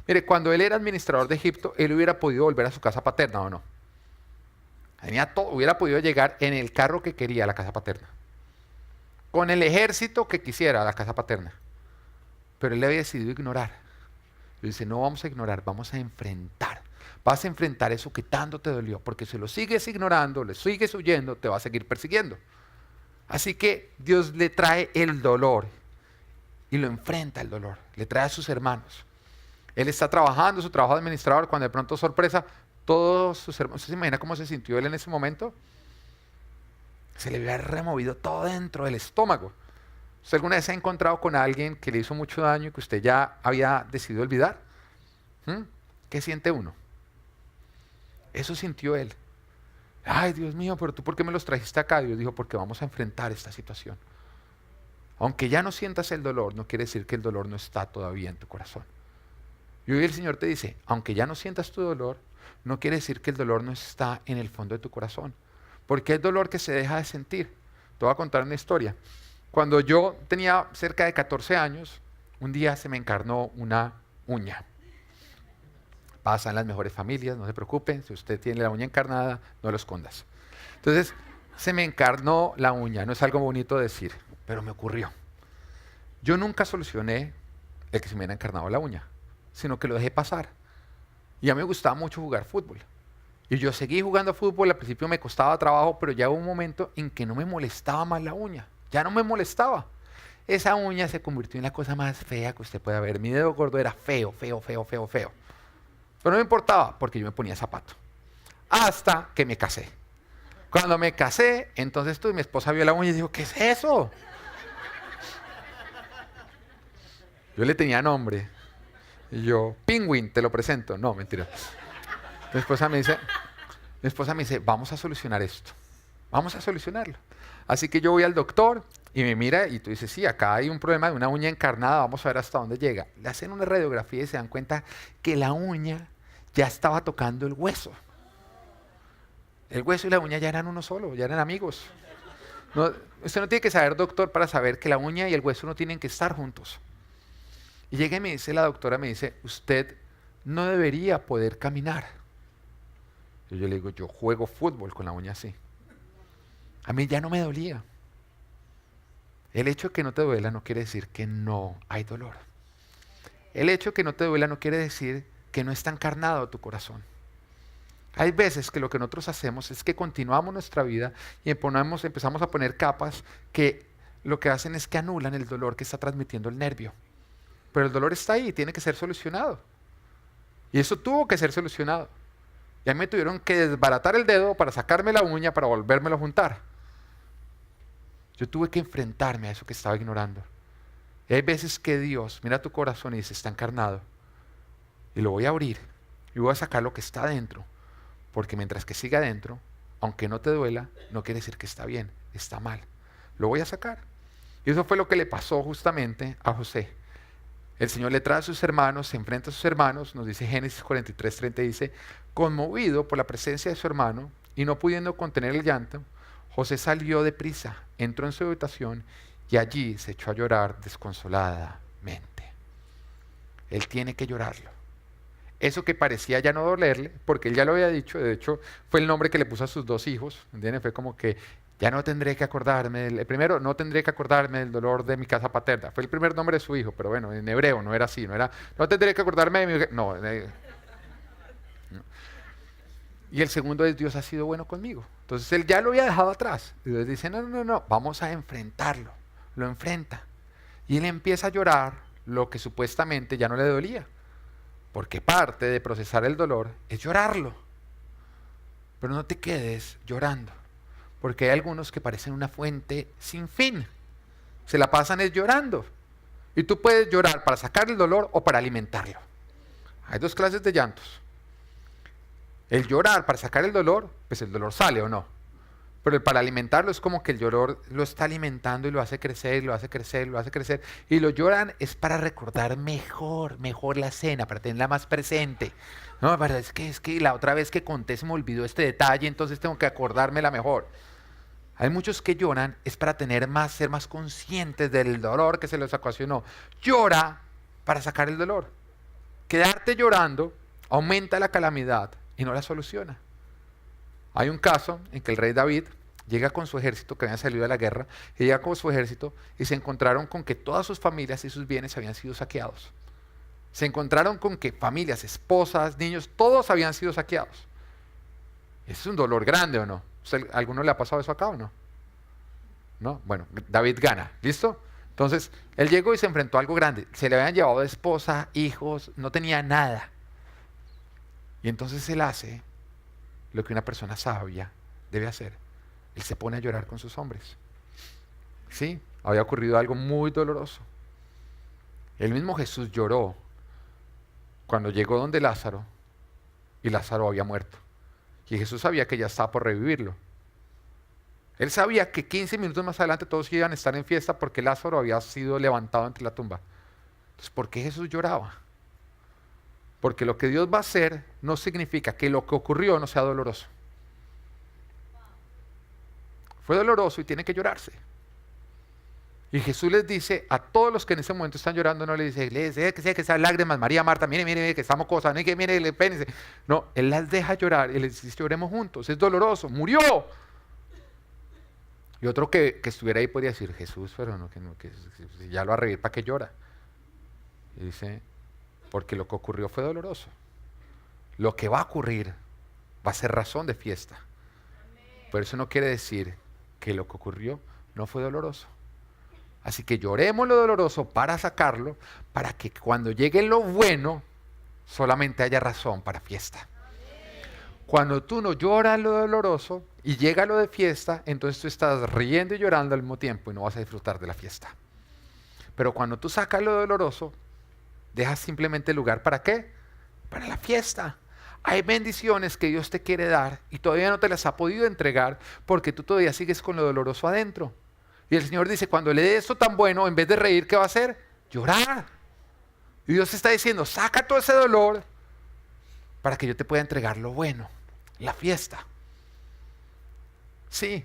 Mire, cuando él era administrador de Egipto, él hubiera podido volver a su casa paterna, ¿o no? Tenía todo, hubiera podido llegar en el carro que quería a la casa paterna, con el ejército que quisiera a la casa paterna. Pero él le había decidido ignorar. Y dice: no vamos a ignorar, vamos a enfrentar. Vas a enfrentar eso que tanto te dolió, porque si lo sigues ignorando, le sigues huyendo, te va a seguir persiguiendo. Así que Dios le trae el dolor y lo enfrenta el dolor, le trae a sus hermanos. Él está trabajando su trabajo de administrador cuando de pronto, sorpresa, todos sus hermanos. ¿Se imagina cómo se sintió él en ese momento? Se le había removido todo dentro del estómago. ¿Usted alguna vez se ha encontrado con alguien que le hizo mucho daño y que usted ya había decidido olvidar? ¿Qué siente uno? Eso sintió él. Ay, Dios mío, pero tú, ¿por qué me los trajiste acá? Dios dijo: porque vamos a enfrentar esta situación. Aunque ya no sientas el dolor, no quiere decir que el dolor no está todavía en tu corazón. Y hoy el Señor te dice: aunque ya no sientas tu dolor, no quiere decir que el dolor no está en el fondo de tu corazón. Porque hay dolor que se deja de sentir. Te voy a contar una historia. Cuando yo tenía cerca de 14 años, un día se me encarnó una uña. Pasa en las mejores familias, no se preocupen. Si usted tiene la uña encarnada, no lo escondas. Entonces, se me encarnó la uña. No es algo bonito decir, pero me ocurrió. Yo nunca solucioné el que se me hubiera encarnado la uña, sino que lo dejé pasar. Y a mí me gustaba mucho jugar fútbol. Y yo seguí jugando fútbol. Al principio me costaba trabajo, pero ya hubo un momento en que no me molestaba más la uña. Ya no me molestaba. esa uña se convirtió en la cosa más fea que usted pueda ver. Mi dedo gordo era feo, feo, feo, feo, feo. Pero no me importaba porque yo me ponía zapato. Hasta que me casé. Cuando me casé, entonces mi esposa vio la uña y dijo, ¿qué es eso? Yo le tenía nombre. Y yo, Penguin, te lo presento. No, mentira. Mi esposa me dice, vamos a solucionar esto. Vamos a solucionarlo. Así que yo voy al doctor y me mira y tú dices, sí, acá hay un problema de una uña encarnada, vamos a ver hasta dónde llega. Le hacen una radiografía y se dan cuenta que la uña ya estaba tocando el hueso. El hueso y la uña ya eran uno solo, ya eran amigos. No, usted no tiene que saber, doctor, para saber que la uña y el hueso no tienen que estar juntos. Y llega y me dice, la doctora me dice, usted no debería poder caminar. Y yo le digo, yo juego fútbol con la uña así. A mí ya no me dolía. El hecho de que no te duela no quiere decir que no hay dolor. El hecho de que no te duela no quiere decir que no está encarnado tu corazón. Hay veces que lo que nosotros hacemos es que continuamos nuestra vida y empezamos a poner capas que lo que hacen es que anulan el dolor que está transmitiendo el nervio. Pero el dolor está ahí y tiene que ser solucionado. Y eso tuvo que ser solucionado. Y a mí me tuvieron que desbaratar el dedo para sacarme la uña para volvérmelo a juntar. Yo tuve que enfrentarme a eso que estaba ignorando. Y hay veces que Dios mira tu corazón y dice, está encarnado. Y lo voy a abrir y voy a sacar lo que está adentro. Porque mientras que siga adentro, aunque no te duela, no quiere decir que está bien, está mal. Lo voy a sacar. Y eso fue lo que le pasó justamente a José. El Señor le trae a sus hermanos, se enfrenta a sus hermanos, nos dice Génesis 43:30, dice, conmovido por la presencia de su hermano y no pudiendo contener el llanto, José salió deprisa, entró en su habitación y allí se echó a llorar desconsoladamente. Él tiene que llorarlo. Eso que parecía ya no dolerle, porque él ya lo había dicho, de hecho fue el nombre que le puso a sus dos hijos, ¿entiendes? Fue como que ya no tendré que acordarme, el primero, no tendré que acordarme del dolor de mi casa paterna. Fue el primer nombre de su hijo, pero bueno, en hebreo no era así, no tendré que acordarme de mi... No. Y el segundo es, Dios ha sido bueno conmigo. Entonces él ya lo había dejado atrás. Y Dios dice, no, vamos a enfrentarlo. Lo enfrenta. Y él empieza a llorar lo que supuestamente ya no le dolía. Porque parte de procesar el dolor es llorarlo. Pero no te quedes llorando. Porque hay algunos que parecen una fuente sin fin. Se la pasan es llorando. Y tú puedes llorar para sacar el dolor o para alimentarlo. Hay dos clases de llantos. El llorar para sacar el dolor, pues el dolor sale o no. Pero el para alimentarlo es como que el dolor lo está alimentando y lo hace crecer, lo hace crecer, lo hace crecer. Y lo lloran es para recordar mejor la escena, para tenerla más presente. No, verdad, es que la otra vez que conté se me olvidó este detalle, entonces tengo que acordármela mejor. Hay muchos que lloran es para ser más conscientes del dolor que se les ocasionó. Llora para sacar el dolor. Quedarte llorando aumenta la calamidad y no la soluciona. Hay un caso en que el rey David llega con su ejército que habían salido de la guerra, y llega con su ejército y se encontraron con que todas sus familias y sus bienes habían sido saqueados. Se encontraron con que familias, esposas, niños, todos habían sido saqueados. ¿Es un dolor grande o no? ¿A alguno le ha pasado eso acá o no? ¿No? Bueno, David gana, ¿listo? Entonces, él llegó y se enfrentó a algo grande. Se le habían llevado esposa, hijos, no tenía nada. Y entonces él hace lo que una persona sabia debe hacer. Él se pone a llorar con sus hombres. Sí, había ocurrido algo muy doloroso. El mismo Jesús lloró cuando llegó donde Lázaro y Lázaro había muerto. Y Jesús sabía que ya estaba por revivirlo. Él sabía que 15 minutos más adelante todos iban a estar en fiesta porque Lázaro había sido levantado entre la tumba. Entonces, ¿por qué Jesús lloraba? Porque lo que Dios va a hacer no significa que lo que ocurrió no sea doloroso. Fue doloroso y tiene que llorarse. Y Jesús les dice a todos los que en ese momento están llorando, no les dice, que esas lágrimas, María, Marta, mire, que estamos cosas, mire, pénese. No, Él las deja llorar y les dice, lloremos juntos, es doloroso, murió. Y otro que estuviera ahí podría decir, Jesús, pero no, que ya lo va a revivir, ¿para qué llora? Y dice, porque lo que ocurrió fue doloroso. Lo que va a ocurrir va a ser razón de fiesta. Pero eso no quiere decir que lo que ocurrió no fue doloroso. Así que lloremos lo doloroso para sacarlo, para que cuando llegue lo bueno, solamente haya razón para fiesta. Cuando tú no lloras lo doloroso y llega lo de fiesta, entonces tú estás riendo y llorando al mismo tiempo y no vas a disfrutar de la fiesta. Pero cuando tú sacas lo doloroso, dejas simplemente lugar ¿para qué? Para la fiesta. Hay bendiciones que Dios te quiere dar y todavía no te las ha podido entregar porque tú todavía sigues con lo doloroso adentro. Y el Señor dice, cuando le dé esto tan bueno, en vez de reír, ¿qué va a hacer? Llorar. Y Dios está diciendo, saca todo ese dolor para que yo te pueda entregar lo bueno, la fiesta. Sí,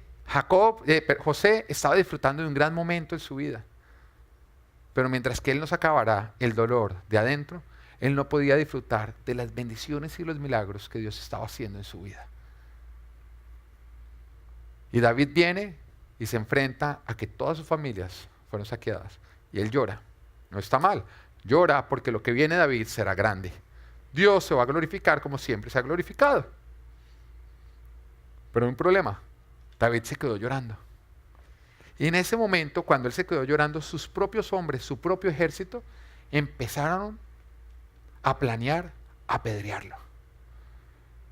José estaba disfrutando de un gran momento en su vida. Pero mientras que él no sacabará el dolor de adentro, él no podía disfrutar de las bendiciones y los milagros que Dios estaba haciendo en su vida. Y David viene y se enfrenta a que todas sus familias fueron saqueadas. Y él llora. No está mal. Llora porque lo que viene de David será grande. Dios se va a glorificar como siempre se ha glorificado. Pero hay un problema. David se quedó llorando. Y en ese momento, cuando él se quedó llorando, sus propios hombres, su propio ejército, empezaron a planear apedrearlo.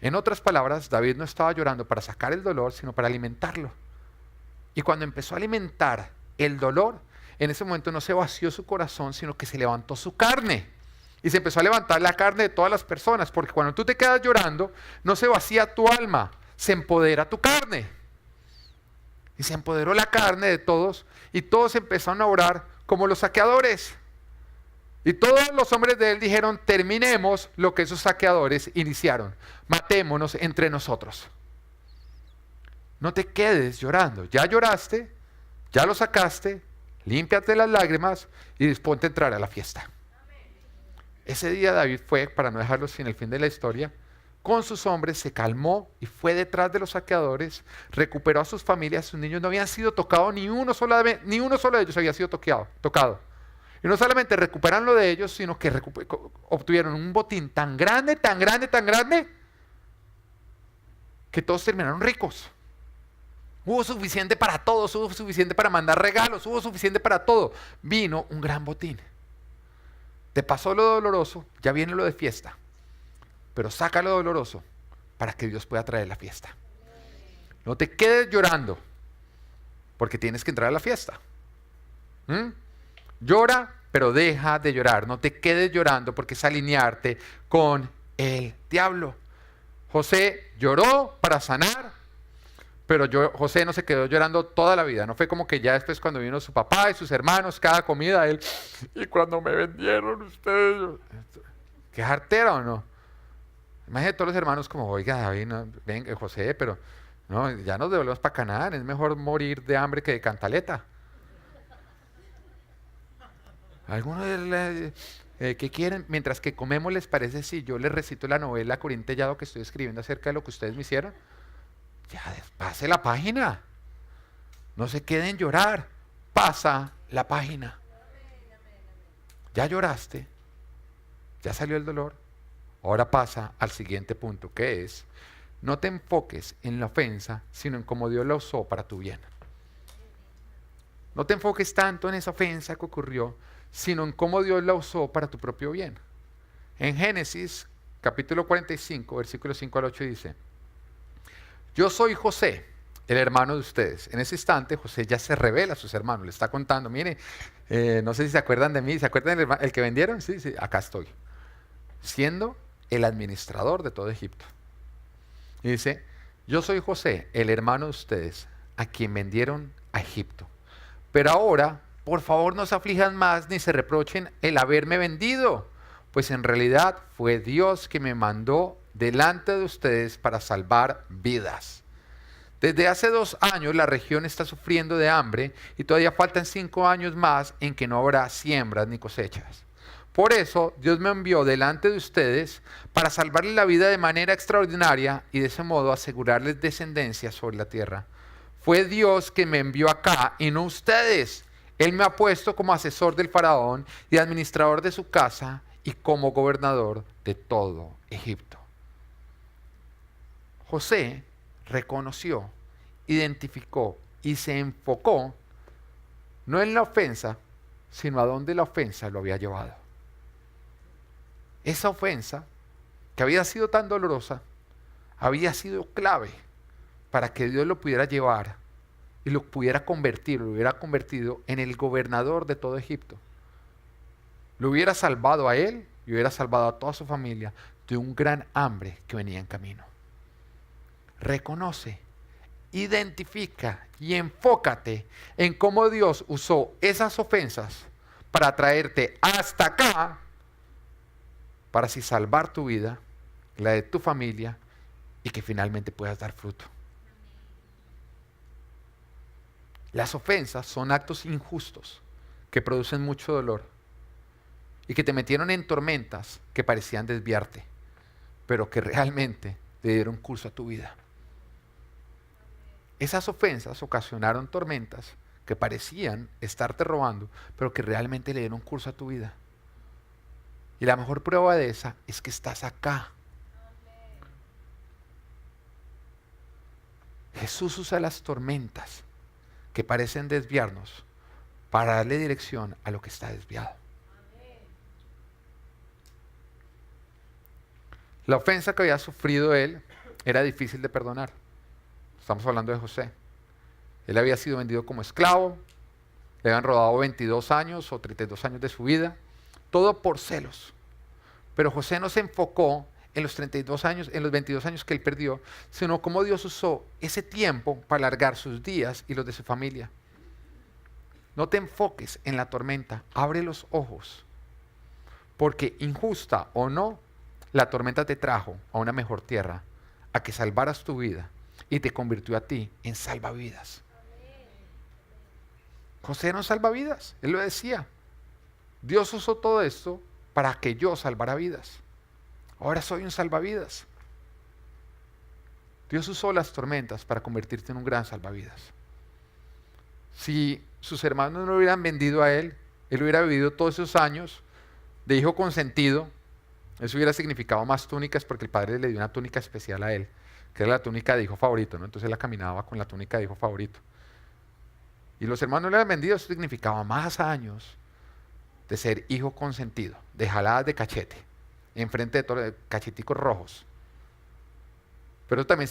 En otras palabras, David no estaba llorando para sacar el dolor, sino para alimentarlo. Y cuando empezó a alimentar el dolor, en ese momento no se vació su corazón, sino que se levantó su carne. Y se empezó a levantar la carne de todas las personas, porque cuando tú te quedas llorando, no se vacía tu alma, se empodera tu carne. Y se empoderó la carne de todos, y todos empezaron a orar como los saqueadores. Y todos los hombres de él dijeron, terminemos lo que esos saqueadores iniciaron. Matémonos entre nosotros. No te quedes llorando. Ya lloraste, ya lo sacaste, límpiate las lágrimas y disponte a entrar a la fiesta. Ese día David fue, para no dejarlo sin el fin de la historia, con sus hombres se calmó y fue detrás de los saqueadores, recuperó a sus familias, sus niños no habían sido tocados, ni uno solo de ellos había sido tocado. Y no solamente recuperaron lo de ellos, sino que obtuvieron un botín tan grande, que todos terminaron ricos. Hubo suficiente para todos, hubo suficiente para mandar regalos, hubo suficiente para todo. Vino un gran botín. Te pasó lo doloroso, ya viene lo de fiesta. Pero saca lo doloroso para que Dios pueda traer la fiesta. No te quedes llorando, porque tienes que entrar a la fiesta. Llora, pero deja de llorar. No te quedes llorando porque es alinearte con el diablo. José lloró para sanar, pero José no se quedó llorando toda la vida. No fue como que ya después cuando vino su papá y sus hermanos, cada comida, él, y cuando me vendieron ustedes. ¿Qué jartera o no? Imagínate todos los hermanos como, oiga David, no, venga, José, pero no, ya nos devolvemos para Canaán, es mejor morir de hambre que de cantaleta. Algunos que quieren, mientras que comemos, ¿les parece si yo les recito la novela Corín Tellado que estoy escribiendo acerca de lo que ustedes me hicieron? Ya, pase la página. No se queden llorar. Pasa la página. Ya lloraste. Ya salió el dolor. Ahora pasa al siguiente punto, que es, no te enfoques en la ofensa, sino en cómo Dios la usó para tu bien. No te enfoques tanto en esa ofensa que ocurrió, sino en cómo Dios la usó para tu propio bien. En Génesis, capítulo 45, versículos 5 al 8 dice, yo soy José, el hermano de ustedes. En ese instante, José ya se revela a sus hermanos, le está contando, mire, no sé si se acuerdan de mí, ¿se acuerdan el que vendieron? Sí, acá estoy, siendo el administrador de todo Egipto. Y dice, yo soy José, el hermano de ustedes, a quien vendieron a Egipto. Pero ahora, por favor, no se aflijan más ni se reprochen el haberme vendido, pues en realidad fue Dios que me mandó delante de ustedes para salvar vidas. Desde hace 2 años la región está sufriendo de hambre y todavía faltan 5 años más en que no habrá siembras ni cosechas. Por eso Dios me envió delante de ustedes para salvarles la vida de manera extraordinaria y de ese modo asegurarles descendencia sobre la tierra. Fue Dios que me envió acá y no ustedes. Él me ha puesto como asesor del faraón y administrador de su casa y como gobernador de todo Egipto. José reconoció, identificó y se enfocó No en la ofensa, sino a dónde la ofensa lo había llevado. Esa ofensa, que había sido tan dolorosa, había sido clave para que Dios lo pudiera llevar y lo pudiera convertir, lo hubiera convertido en el gobernador de todo Egipto. Lo hubiera salvado a él y hubiera salvado a toda su familia de un gran hambre que venía en camino. Reconoce, identifica y enfócate en cómo Dios usó esas ofensas para traerte hasta acá, para así salvar tu vida, la de tu familia y que finalmente puedas dar fruto. Las ofensas son actos injustos que producen mucho dolor y que te metieron en tormentas que parecían desviarte, pero que realmente le dieron curso a tu vida. Esas ofensas ocasionaron tormentas que parecían estarte robando, pero que realmente le dieron curso a tu vida. Y la mejor prueba de esa es que estás acá. Jesús usa las tormentas que parecen desviarnos para darle dirección a lo que está desviado. La ofensa que había sufrido él era difícil de perdonar. Estamos hablando de José. Él había sido vendido como esclavo, le habían robado 22 años o 32 años de su vida, todo por celos. Pero José no se enfocó en los 32 años, en los 22 años que él perdió, sino cómo Dios usó ese tiempo para alargar sus días y los de su familia. No te enfoques en la tormenta, abre los ojos, porque injusta o no, la tormenta te trajo a una mejor tierra, a que salvaras tu vida y te convirtió a ti en salvavidas. José era un salvavidas, él lo decía. Dios usó todo esto para que yo salvara vidas. Ahora soy un salvavidas. Dios usó las tormentas para convertirte en un gran salvavidas. Si sus hermanos no lo hubieran vendido a él hubiera vivido todos esos años de hijo consentido. Eso hubiera significado más túnicas porque el padre le dio una túnica especial a él, que era la túnica de hijo favorito, ¿no? Entonces él la caminaba con la túnica de hijo favorito. Y los hermanos no le habían vendido, eso significaba más años de ser hijo consentido, de jaladas de cachete, enfrente de todos los cacheticos rojos. Pero también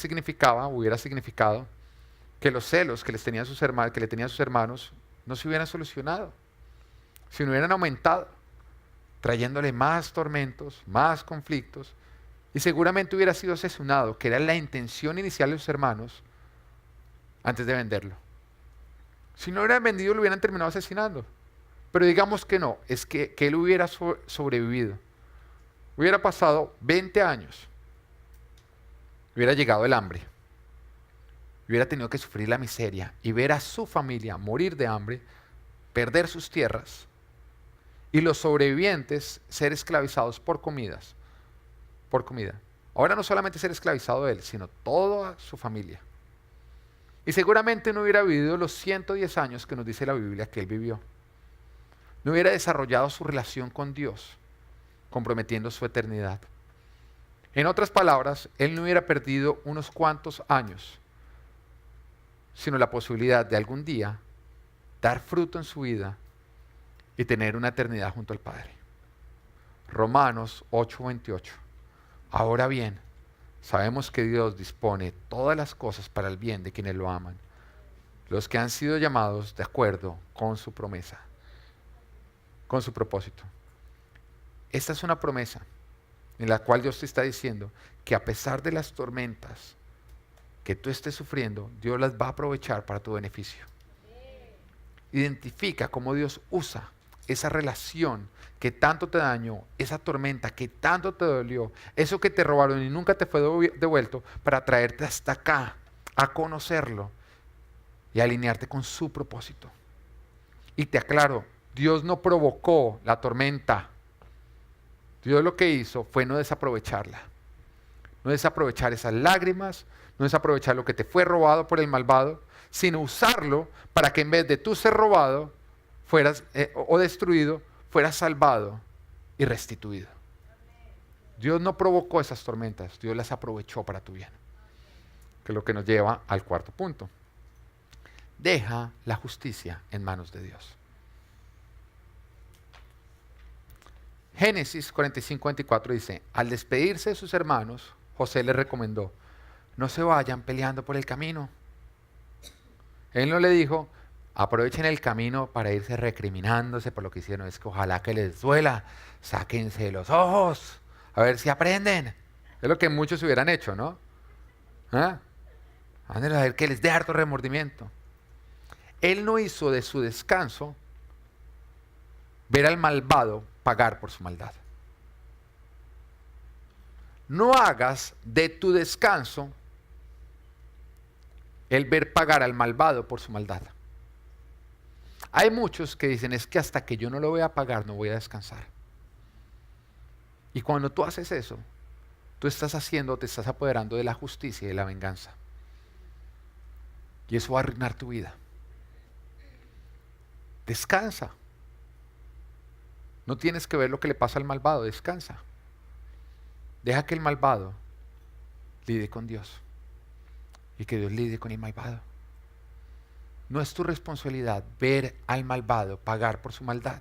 hubiera significado que los celos que les tenían sus hermanos, que le tenían sus hermanos, no se hubieran solucionado, sino hubieran aumentado, trayéndole más tormentos, más conflictos, y seguramente hubiera sido asesinado, que era la intención inicial de sus hermanos, antes de venderlo. Si no lo hubieran vendido, lo hubieran terminado asesinando. Pero digamos que no, es que él hubiera sobrevivido. Hubiera pasado 20 años, hubiera llegado el hambre, hubiera tenido que sufrir la miseria y ver a su familia morir de hambre, perder sus tierras, y los sobrevivientes ser esclavizados por comida. Ahora no solamente ser esclavizado él, sino toda su familia. Y seguramente no hubiera vivido los 110 años que nos dice la Biblia que él vivió. No hubiera desarrollado su relación con Dios, comprometiendo su eternidad. En otras palabras, él no hubiera perdido unos cuantos años, sino la posibilidad de algún día dar fruto en su vida y tener una eternidad junto al Padre. Romanos 8:28. Ahora bien, sabemos que Dios dispone todas las cosas para el bien de quienes lo aman, los que han sido llamados de acuerdo con su promesa, con su propósito. Esta es una promesa en la cual Dios te está diciendo que a pesar de las tormentas que tú estés sufriendo, Dios las va a aprovechar para tu beneficio. Identifica cómo Dios usa esa relación que tanto te dañó, esa tormenta que tanto te dolió, eso que te robaron y nunca te fue devuelto, para traerte hasta acá, a conocerlo y alinearte con su propósito. Y te aclaro, Dios no provocó la tormenta. Dios lo que hizo fue no desaprovecharla. No desaprovechar esas lágrimas, no desaprovechar lo que te fue robado por el malvado, sino usarlo para que en vez de tú ser robado o destruido, fueras salvado y restituido. Dios no provocó esas tormentas, Dios las aprovechó para tu bien. Que es lo que nos lleva al cuarto punto. deja la justicia en manos de Dios. Génesis 45:24 dice: al despedirse de sus hermanos, José les recomendó: no se vayan peleando por el camino. Él no le dijo: aprovechen el camino para irse recriminándose por lo que hicieron. Es que ojalá que les duela, sáquense los ojos, a ver si aprenden. Es lo que muchos hubieran hecho, ¿no? ¿Ah? Ándenlos a ver que les dé harto remordimiento. Él no hizo de su descanso ver al malvado pagar por su maldad. No hagas de tu descanso el ver pagar al malvado por su maldad. Hay muchos que dicen: es que hasta que yo no lo vea pagar no voy a descansar. Y cuando tú haces eso, tú te estás apoderando de la justicia y de la venganza. Y eso va a arruinar tu vida. Descansa. No tienes que ver lo que le pasa al malvado, descansa. Deja que el malvado lide con Dios y que Dios lide con el malvado. No es tu responsabilidad ver al malvado pagar por su maldad.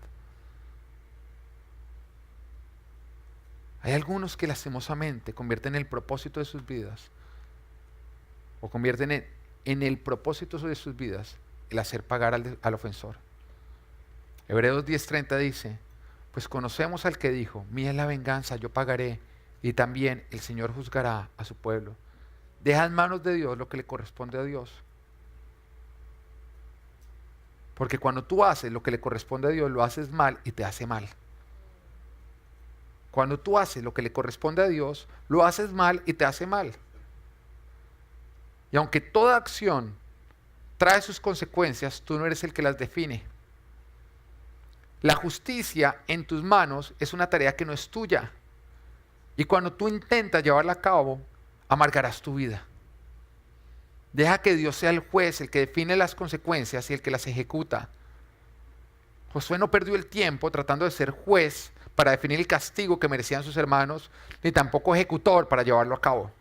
Hay algunos que lastimosamente convierten el propósito de sus vidas, o convierten en el propósito de sus vidas el hacer pagar al ofensor. Hebreos 10:30 dice: pues conocemos al que dijo: mía es la venganza, yo pagaré, y también el Señor juzgará a su pueblo. Deja en manos de Dios lo que le corresponde a Dios. Porque cuando tú haces lo que le corresponde a Dios, lo haces mal y te hace mal. Cuando tú haces lo que le corresponde a Dios, lo haces mal y te hace mal. Y aunque toda acción trae sus consecuencias, tú no eres el que las define. La justicia en tus manos es una tarea que no es tuya. Y cuando tú intentas llevarla a cabo, amargarás tu vida. Deja que Dios sea el juez, el que define las consecuencias y el que las ejecuta. Josué no perdió el tiempo tratando de ser juez para definir el castigo que merecían sus hermanos, ni tampoco ejecutor para llevarlo a cabo.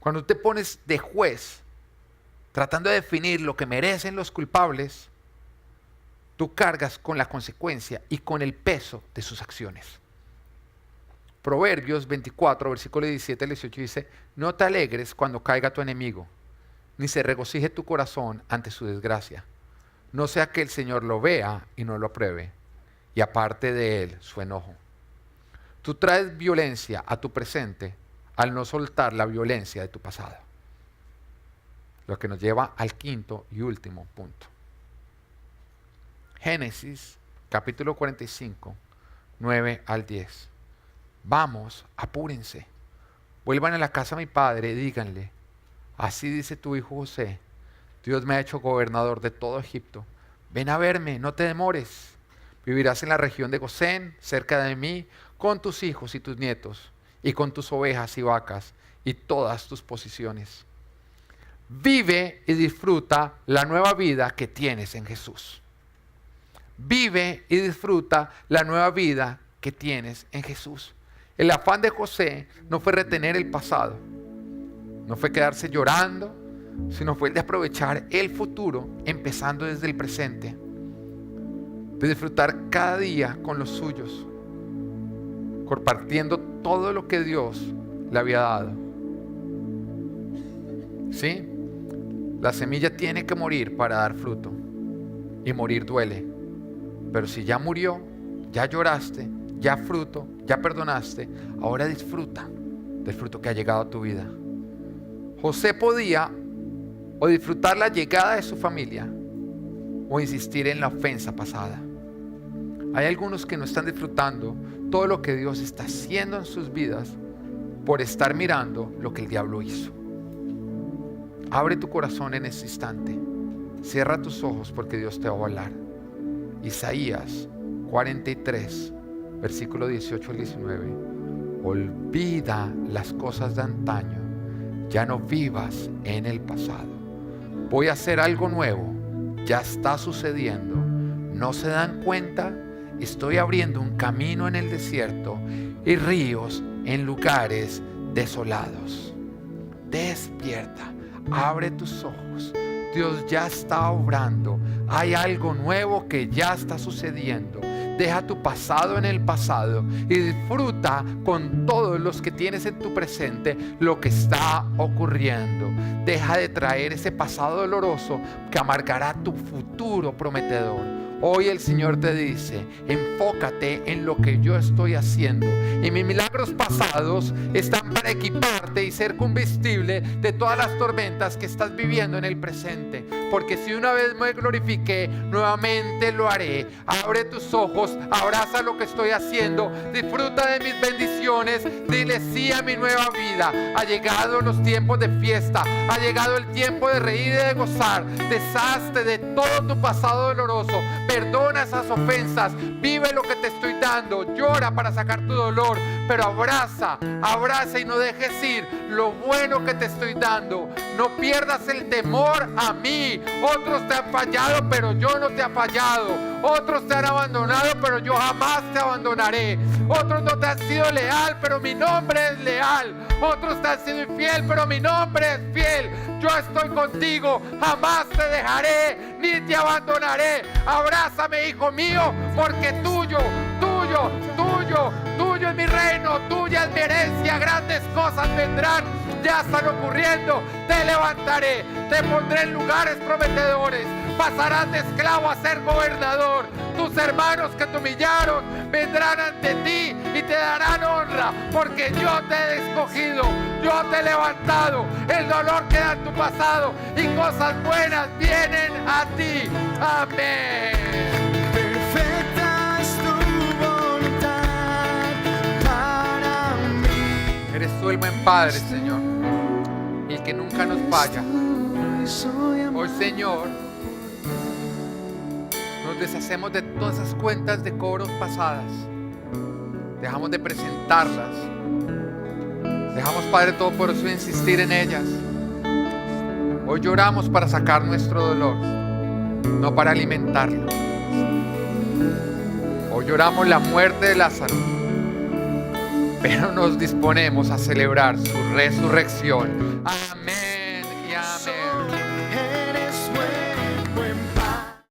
Cuando te pones de juez, tratando de definir lo que merecen los culpables, tú cargas con la consecuencia y con el peso de sus acciones. Proverbios 24, versículo 17 al 18 dice: no te alegres cuando caiga tu enemigo, ni se regocije tu corazón ante su desgracia. No sea que el Señor lo vea y no lo apruebe, y aparte de él su enojo. Tú traes violencia a tu presente al no soltar la violencia de tu pasado. Lo que nos lleva al quinto y último punto. Génesis capítulo 45, 9 al 10. Vamos, apúrense, vuelvan a la casa de mi padre y díganle: así dice tu hijo José, Dios me ha hecho gobernador de todo Egipto. Ven a verme, no te demores. Vivirás en la región de Gosén, cerca de mí, con tus hijos y tus nietos, y con tus ovejas y vacas, y todas tus posesiones. Vive y disfruta la nueva vida que tienes en Jesús. Vive y disfruta la nueva vida que tienes en Jesús. El afán de José no fue retener el pasado, no fue quedarse llorando, sino fue el de aprovechar el futuro, empezando desde el presente, de disfrutar cada día con los suyos, compartiendo todo lo que Dios le había dado. ¿Sí? La semilla tiene que morir para dar fruto, y morir duele. Pero si ya murió, ya lloraste, ya fruto, ya perdonaste, ahora disfruta del fruto que ha llegado a tu vida. José podía o disfrutar la llegada de su familia o insistir en la ofensa pasada. Hay algunos que no están disfrutando todo lo que Dios está haciendo en sus vidas por estar mirando lo que el diablo hizo. Abre tu corazón en este instante. Cierra tus ojos porque Dios te va a hablar. Isaías 43, versículo 18 al 19. Olvida las cosas de antaño, ya no vivas en el pasado. Voy a hacer algo nuevo, ya está sucediendo. ¿No se dan cuenta? Estoy abriendo un camino en el desierto y ríos en lugares desolados. Despierta, abre tus ojos. Dios ya está obrando. Hay algo nuevo que ya está sucediendo. Deja tu pasado en el pasado y disfruta con todos los que tienes en tu presente lo que está ocurriendo. Deja de traer ese pasado doloroso que amargará tu futuro prometedor. Hoy el Señor te dice: enfócate en lo que yo estoy haciendo. Y mis milagros pasados están para equiparte y ser combustible de todas las tormentas que estás viviendo en el presente. Porque si una vez me glorifiqué, nuevamente lo haré. Abre tus ojos, abraza lo que estoy haciendo, disfruta de mis bendiciones, dile sí a mi nueva vida. Ha llegado los tiempos de fiesta, ha llegado el tiempo de reír y de gozar. Deshazte de todo tu pasado doloroso, perdona esas ofensas, vive lo que te estoy dando, llora para sacar tu dolor, pero abraza y no dejes ir lo bueno que te estoy dando. No pierdas el temor a mí. Otros te han fallado, pero yo no te he fallado. Otros te han abandonado, pero yo jamás te abandonaré. Otros no te han sido leal, pero mi nombre es leal. Otros te han sido infiel, pero mi nombre es fiel. Yo estoy contigo, jamás te dejaré ni te abandonaré. Abrázame, hijo mío, porque tuyo es mi reino, tuya es mi herencia. Grandes cosas vendrán, ya están ocurriendo. Te levantaré, te pondré en lugares prometedores. Pasarás de esclavo a ser gobernador. Tus hermanos que te humillaron vendrán ante ti y te darán honra, porque yo te he escogido, yo te he levantado. El dolor queda en tu pasado y cosas buenas vienen a ti. Amén. Perfecta es tu voluntad para mí. Eres tú el buen Padre, Señor, el que nunca nos falla. Hoy, Señor, nos deshacemos de todas esas cuentas de cobros pasadas. Dejamos de presentarlas. Dejamos, Padre Todopoderoso, de insistir en ellas. Hoy lloramos para sacar nuestro dolor, no para alimentarlo. Hoy lloramos la muerte de Lázaro, pero nos disponemos a celebrar su resurrección. Amén y amén.